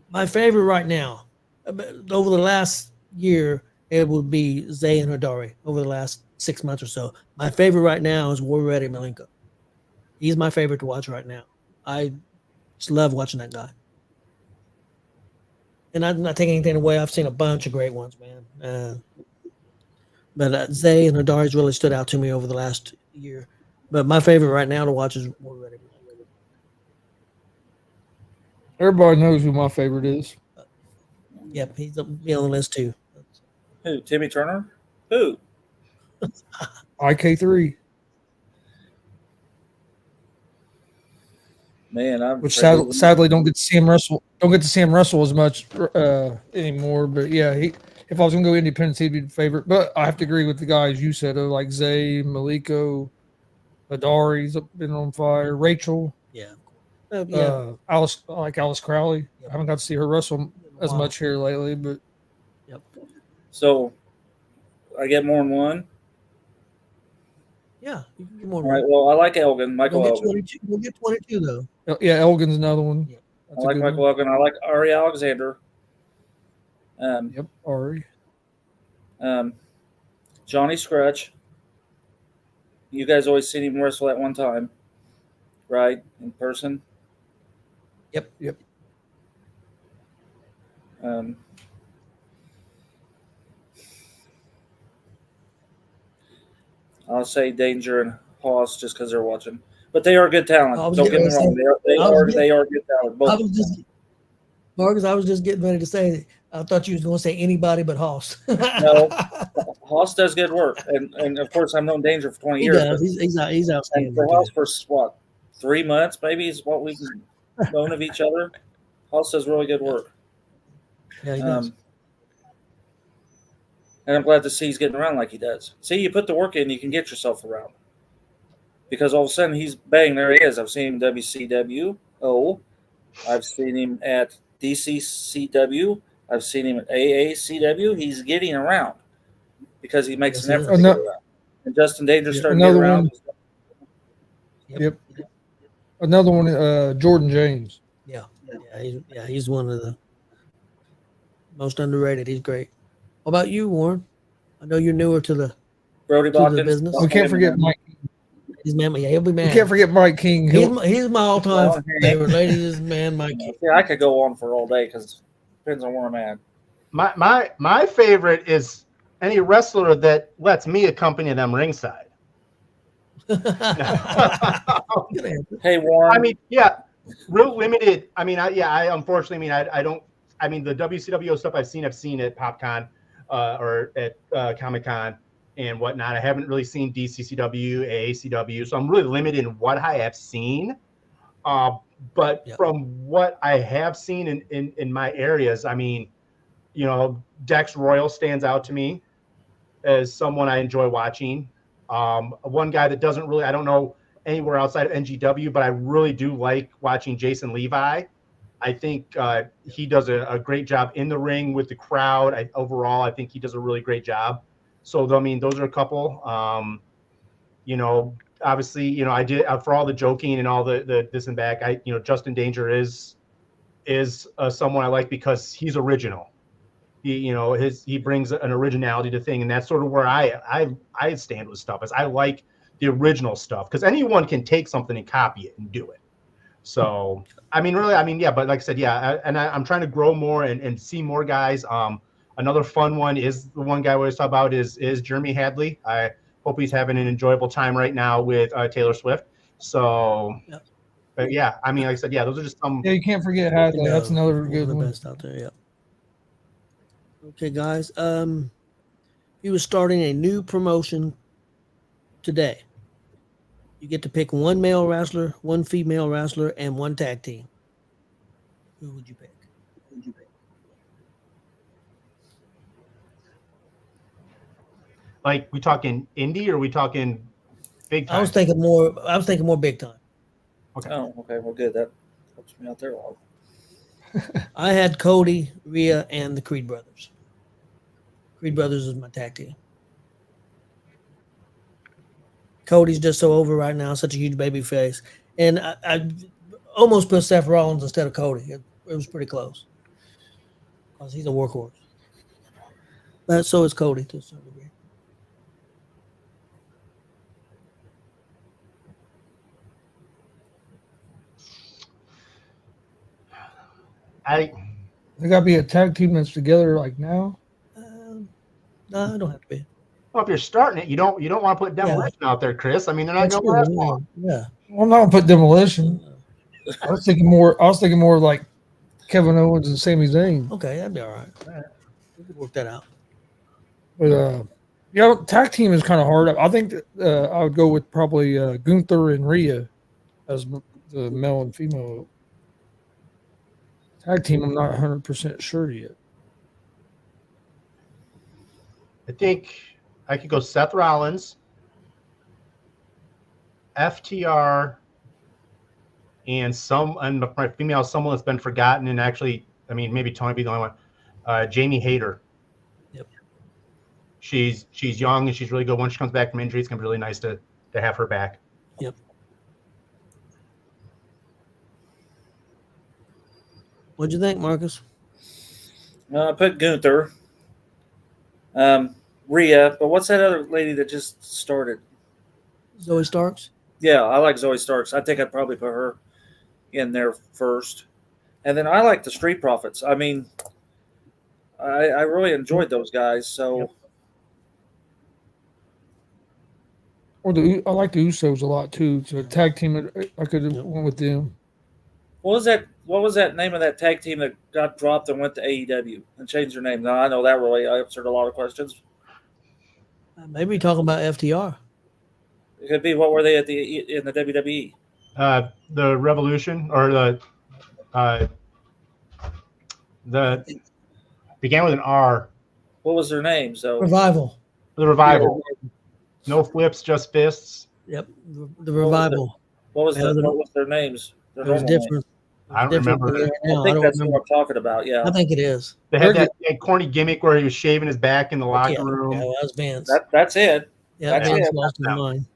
My favorite right now, over the last year, it would be Zay and Hidari. Over the last 6 months or so, my favorite right now is Warrior Eddie Malenko. He's my favorite to watch right now. I just love watching that guy. And I'm not taking anything away. I've seen a bunch of great ones, man. But Zay and Hidari's really stood out to me over the last year. But my favorite right now to watch is Warrior Eddie Malenko. Everybody knows who my favorite is. Yep, he's on the list too. Who? Timmy Turner? Who? IK3. Man, which sadly don't get to see him wrestle. Don't get to see him wrestle as much anymore. But yeah, if I was gonna go independent, he'd be the favorite. But I have to agree with the guys you said, like Zay, Malenko, Hidari's been on fire. Rachel. Yeah. Alice. I like Alice Crowley. I haven't got to see her wrestle as much here lately, but. So, I get more than one. Yeah, you can get more. All right. Well, I like Elgin. Michael We'll get Elgin. 22. We'll get 22 though. Yeah, Elgin's another one. Yeah. I That's a like good Michael one. Elgin. I like Ari Alexander. Yep, Ari. Johnny Scratch. You guys always seen him wrestle at one time, right? In person. Yep. I'll say Danger and Hoss just because they're watching, but they are good talent. I was Don't get getting me ready to wrong; say- they are good talent. I Both. was just, Marcus, I was just getting ready to say, I thought you was going to say anybody but Hoss. No, Hoss does good work, and of course I've known Danger for 20 he years. does. He's And outstanding. for too. Hoss for what, 3 months maybe is what we've known of each other. Hoss does really good work. Yeah, he does. And I'm glad to see he's getting around like he does. See, you put the work in, you can get yourself around. Because all of a sudden he's bang, there he is. I've seen him WCW. I've seen him at DCCW. I've seen him at AACW. He's getting around because he makes Yes, an he effort is. to get around. And Justin Danger's starting to get another around. one. Yep. Another one, Jordan James. Yeah, he's one of the most underrated. He's great. What about you, Warren? I know you're newer to the Brody to the Botkins. business. We can't forget Mike. He's man. Yeah, he'll be We mad. can't forget Mike King. He's my all-time favorite. Ladies and man, Mike King. Yeah, I could go on for all day because it depends on where I'm at. My favorite is any wrestler that lets me accompany them ringside. Hey, Warren. I mean, yeah, real limited. I mean, I unfortunately, I don't. I mean, the WCW stuff I've seen at PopCon or at Comic Con and whatnot. I haven't really seen DCCW, AACW, so I'm really limited in what I have seen. But from what I have seen in my areas, I mean, you know, Dex Royal stands out to me as someone I enjoy watching. One guy that doesn't really, I don't know anywhere outside of NGW, but I really do like watching Jason Levi. I think he does a great job in the ring with the crowd. Overall, I think he does a really great job. So, I mean, those are a couple. You know, obviously, you know, I did for all the joking and all the this and that. Justin Danger is someone I like because he's original. He brings an originality to thing, and that's sort of where I stand with stuff. Is I like the original stuff because anyone can take something and copy it and do it. So but like I said, I'm trying to grow more and see more guys. Another fun one is the one guy we always talk about is Jeremy Hadley. I hope he's having an enjoyable time right now with Taylor Swift. So, but yeah, I mean, like I said, those are just some. Yeah, you can't forget Hadley. That's another good one. one. Best out there, yeah. Okay, guys. He was starting a new promotion today. You get to pick one male wrestler, one female wrestler, and one tag team. Who would you pick? Like, we talking indie or we talking big time? I was thinking more big time. Okay. Oh, okay. Well, good. That helps me out there a lot. I had Cody, Rhea, and the Creed brothers. Creed brothers is my tag team. Cody's just so over right now, such a huge baby face. And I almost put Seth Rollins instead of Cody. It was pretty close. Because he's a workhorse. But so is Cody to a certain degree. They got to be a tag team that's together like now. No, I don't have to be. Well, if you're starting it, you don't want to put Demolition out there, Chris. I mean, they're not going to last long. Yeah. Well, I'm not gonna put Demolition. I was thinking more like Kevin Owens and Sami Zayn. Okay, that'd be all right. We could work that out. But tag team is kind of hard. I think that, I would go with probably Gunther and Rhea as the male and female tag team. I'm not 100% sure yet. I think I could go Seth Rollins, FTR, and my female, someone that's been forgotten, and actually, I mean, maybe Tony be the only one. Jamie Hayter. Yep. She's young and she's really good. Once she comes back from injury, it's gonna be really nice to to have her back. Yep. What'd you think, Marcus? I put Gunther, Rhea, but what's that other lady that just started? Zoe Starks? Yeah, I like Zoe Starks. I think I'd probably put her in there first. And then I like the Street Profits. I mean, I really enjoyed those guys. So, Or I like the Usos a lot too. So tag team, I could have went with them. what was that? What was that name of that tag team that got dropped and went to AEW and changed their name? Now I know that really answered a lot of questions. Maybe talking about FTR. It could be what were they in the WWE? The Revolution or the began with an R. What was their name? So Revival. The Revival. No flips, just fists. Yep. The Revival. What was their names? It was different. Names. I don't remember. I think that's what I'm talking about. Yeah, I think it is. They had that corny gimmick where he was shaving his back in the locker room. Yeah, that was Vance. That's it. Yeah, that's Vance it. lost his mind.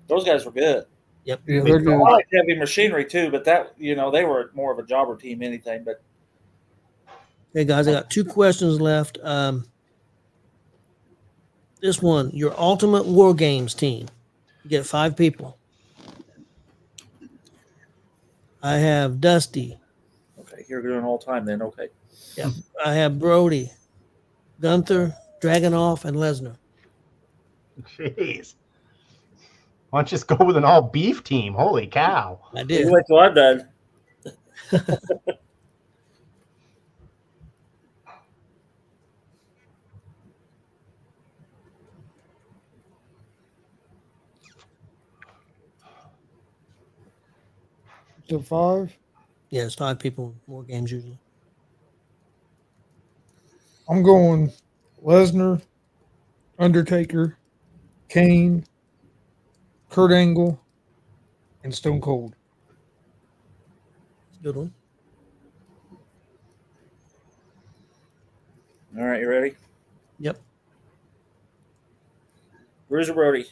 Those guys were good. Yep. Yeah, I like Heavy Machinery too, but that they were more of a jobber team than anything. But hey guys, I got 2 questions left. This one, your Ultimate War Games team. You get 5 people. I have Dusty. okay, you're doing all time then. Okay. Yep. I have Brody, Gunther, Dragunov, and Lesnar. Jeez. Why don't you just go with an all beef team? Holy cow. I did. You wait till I'm done. So 5. Yeah, it's 5 people in War Games usually. I'm going Lesnar, Undertaker, Kane, Kurt Angle, and Stone Cold. Good one. All right, you ready? Yep. Bruiser Brody,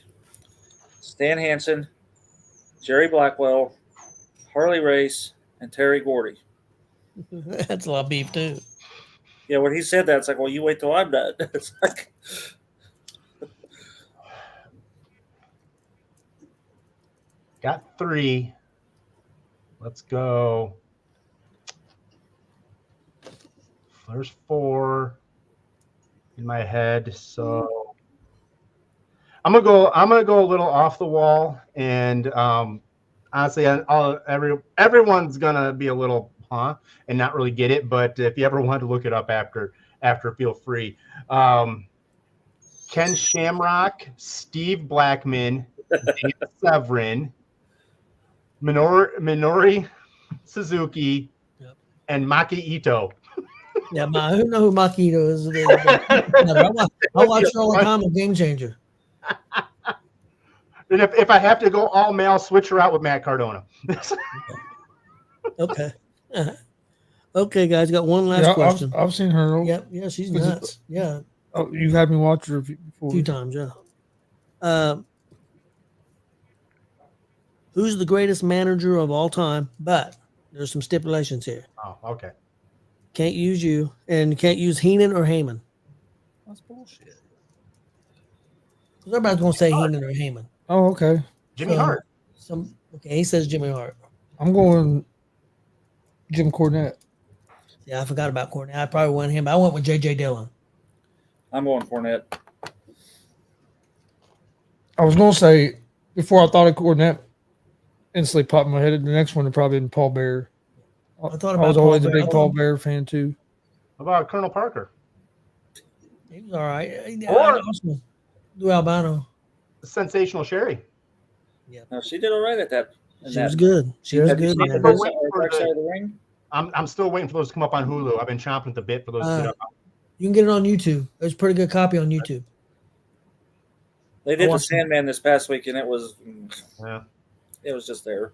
Stan Hansen, Jerry Blackwell, Harley Race, and Terry Gordy. That's a lot of beef too. Yeah, when he said that, it's like, well, you wait till I'm done. It's like, Got 3. Let's go. There's 4 in my head, so I'm gonna go a little off the wall, and honestly, everyone's gonna be a little and not really get it. But if you ever want to look it up after, feel free. Ken Shamrock, Steve Blackman, Dan Severin, Minoru Suzuki, and Maki Ito. Yeah, I don't know who Maki Ito is. I watch it all the time on Game Changer. And if I have to go all male, switch her out with Matt Cardona. Okay. Okay, guys, got one last question. I've seen her. Yep. Yeah, she's nuts. Yeah. Oh, you've had me watch her before. A few times, yeah. Who's the greatest manager of all time? But there's some stipulations here. Oh, okay. Can't use you, and you can't use Heenan or Heyman. That's bullshit. Everybody's gonna say Heenan or Heyman. Oh, okay. Jimmy Hart. He says Jimmy Hart. I'm going Jim Cornette. Yeah, I forgot about Cornette. I probably went him. I went with J.J. Dillon. I'm going Cornette. I was going to say, before I thought of Cornette, instantly popped in my head. The next one would probably been Paul Bearer. I was always a big Paul Bearer fan, too. How about Colonel Parker? He was all right. Or Lou Albano. Sensational Sherry. Yeah. No, she did all right at that. She was good. She was good. Side of the ring? I'm still waiting for those to come up on Hulu. I've been chomping at the bit for those to get up. You can get it on YouTube. There's a pretty good copy on YouTube. They did the Sandman this past week, and it was just there.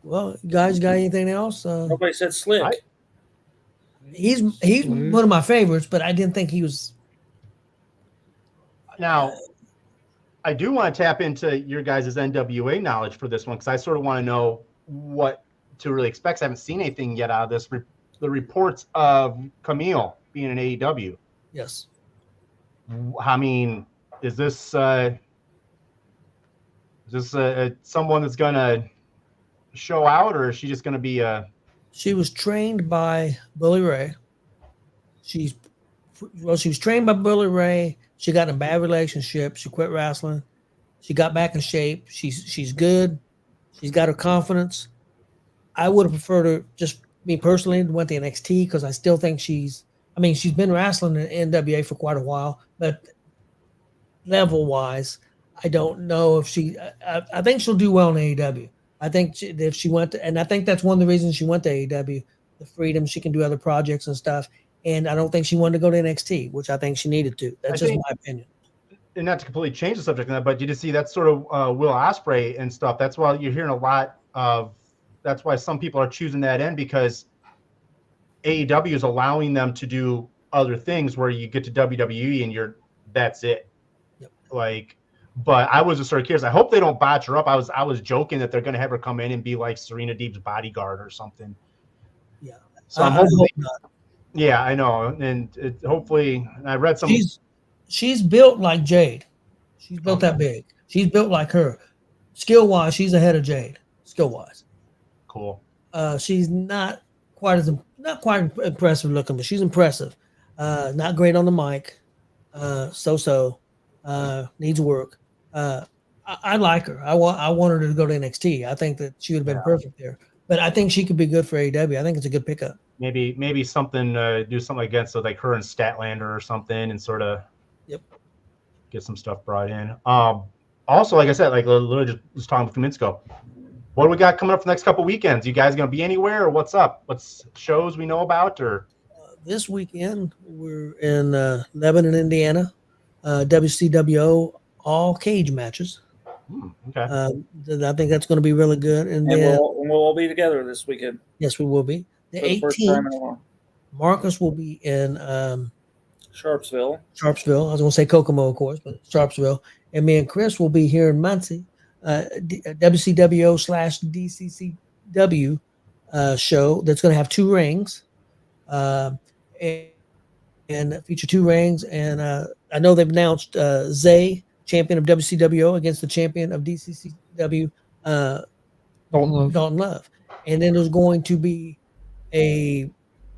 Well, you guys got anything else? Nobody said Slick. He's one of my favorites, but I didn't think he was. Now, I do want to tap into your guys' NWA knowledge for this one because I sort of want to know what to really expect. I haven't seen anything yet out of this. The reports of Camille being in AEW. Yes. I mean, is this someone that's going to show out, or is she just going to be a? She was trained by Bully Ray. She was trained by Bully Ray. She got in a bad relationship. She quit wrestling. She got back in shape. She's good. She's got her confidence. I would have preferred her, just me personally, went to NXT because I still think she's been wrestling in NWA for quite a while, but level wise, I don't know if I think she'll do well in AEW. I think if she went to, and I think that's one of the reasons she went to AEW, the freedom, she can do other projects and stuff. And I don't think she wanted to go to NXT, which I think she needed to. That's just my opinion. And not to completely change the subject on that, but you just see that's sort of Will Ospreay and stuff. That's why you're hearing a lot of. That's why some people are choosing that end because AEW is allowing them to do other things where you get to WWE and that's it. Yep. Like, but I was just sort of curious. I hope they don't botch her up. I was joking that they're going to have her come in and be like Serena Deeb's bodyguard or something. Yeah. So I hope not. Yeah, I know, and hopefully, I read some. She's built like Jade. She's built that big. She's built like her. Skill wise, she's ahead of Jade. Skill wise, cool. She's not quite impressive looking, but she's impressive. Not great on the mic. So needs work. I like her. I want her to go to NXT. I think that she would have been perfect there. But I think she could be good for AEW. I think it's a good pickup. Maybe something do something against like her and Statlander or something, and sort of get some stuff brought in. Also, like I said, like literally just talking a few minutes ago, what do we got coming up for the next couple weekends? You guys gonna be anywhere, or what's up? What's shows we know about? Or this weekend we're in Lebanon, Indiana, WCWO all cage matches. Okay. I think that's going to be really good, and then we'll all be together this weekend. Yes, we will be. The 18th, Marcus will be in Sharpsville. I was going to say Kokomo, of course, but Sharpsville. And me and Chris will be here in Muncie, WCWO/DCCW show that's going to have 2 rings and feature 2 rings. And I know they've announced Zay, champion of WCWO, against the champion of DCCW, Dalton Love. And then there's going to be I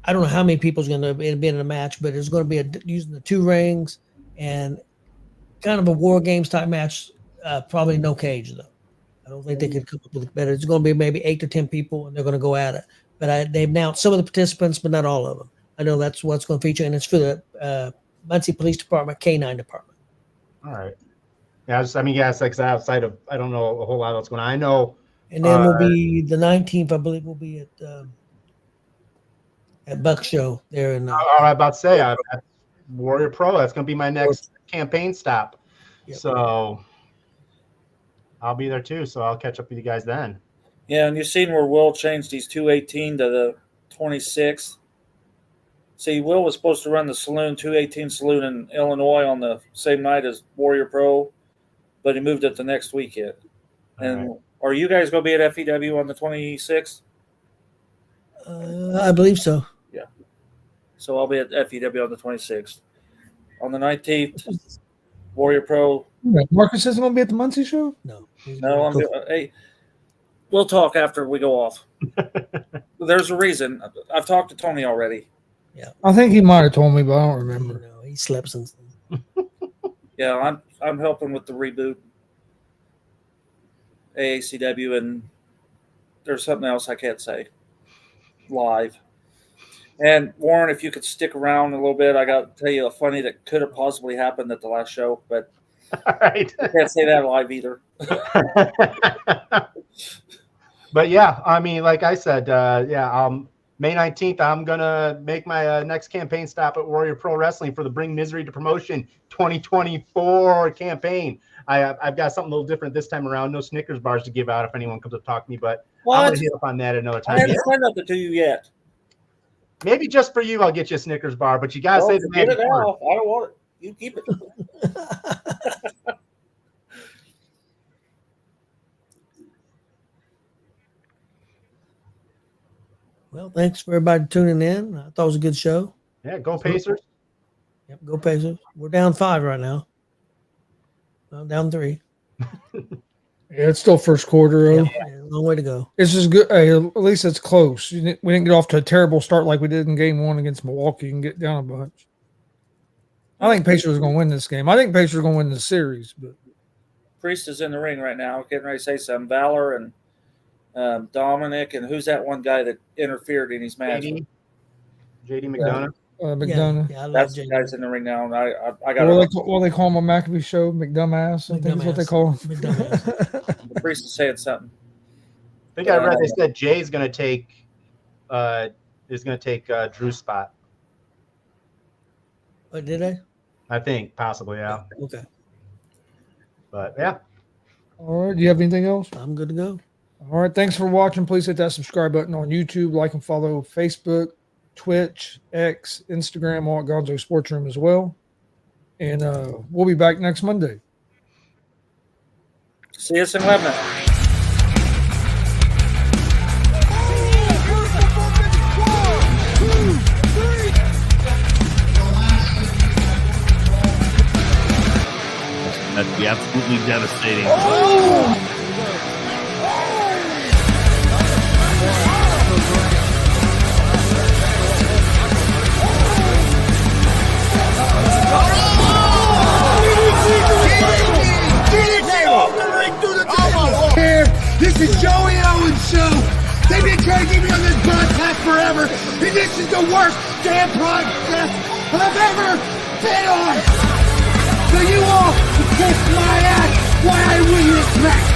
don't know how many people's going to be in a match, but it's going to be using the 2 rings and kind of a War Games type match. Probably no cage though. I don't think they could come up with it better. It's going to be maybe 8 to 10 people, and they're going to go at it. But they've announced some of the participants, but not all of them. I know that's what's going to feature, and it's for the Muncie Police Department K-9 department. All right. Yeah, it's like outside of, I don't know a whole lot of what's going on. I know. And then we'll be the 19th, I believe, we'll be at Buck Show there in. I'm about to say, at Warrior Pro. That's going to be my next campaign stop. Yep. So I'll be there too. So I'll catch up with you guys then. Yeah, and you've seen where Will changed these 218 to the 26th. See, Will was supposed to run the 218 saloon in Illinois on the same night as Warrior Pro, but he moved it the next weekend. And are you guys going to be at FEW on the 26th? I believe so. Yeah. So I'll be at FEW on the 26th. On the 19th, Warrior Pro. Marcus isn't going to be at the Muncie show? No. Hey, we'll talk after we go off. There's a reason. I've talked to Tony already. Yeah. I think he might have told me, but I don't remember. No, he slept since then. Yeah, I'm helping with the reboot. AACW, and there's something else I can't say live. And Warren, if you could stick around a little bit, I got to tell you a funny that could have possibly happened at the last show, but all right. I can't say that live either. But yeah, I mean, like I said, May 19th, I'm going to make my next campaign stop at Warrior Pro Wrestling for the Bring Misery to Promotion 2024 campaign. I've got something a little different this time around. No Snickers bars to give out if anyone comes to talk to me, but I'm going to hit up on that another time. I haven't said nothing to you yet. Maybe just for you, I'll get you a Snickers bar, but you got to say the name. I don't want it. You keep it. Well, thanks for everybody tuning in. I thought it was a good show. Yeah, go Pacers. Yep, go Pacers. We're down 5 right now. Well, down 3. Yeah, it's still first quarter. Yeah, long way to go. It's just good. Hey, at least it's close. We didn't get off to a terrible start like we did in game 1 against Milwaukee and get down a bunch. I think Pacers are going to win this game. I think Pacers are going to win this series. But Priest is in the ring right now. Getting ready to say something. Valor and Dominic, and who's that one guy that interfered in his match? JD McDonough. McDonough. Yeah, I love That's the JD. guy's in the ring now, and I got What they call him on McAfee show? McDumbass. I think is what they call him. McDumbass. the Priest is saying something. I think I read they said Jay's going to take Drew's spot. What did they? I think possibly, yeah. Okay. But yeah. All right. Do you have anything else? I'm good to go. All right. Thanks for watching. Please hit that subscribe button on YouTube. Like and follow Facebook, Twitch, X, Instagram, all at Gonzo'S Sports Room as well. And we'll be back next Monday. See us in Lebanon. That'd be absolutely devastating. This is G.W.R show. They've been trying to get me on this podcast forever, and this is the worst damn podcast I've ever been on. So you all can kiss my ass while I win this match.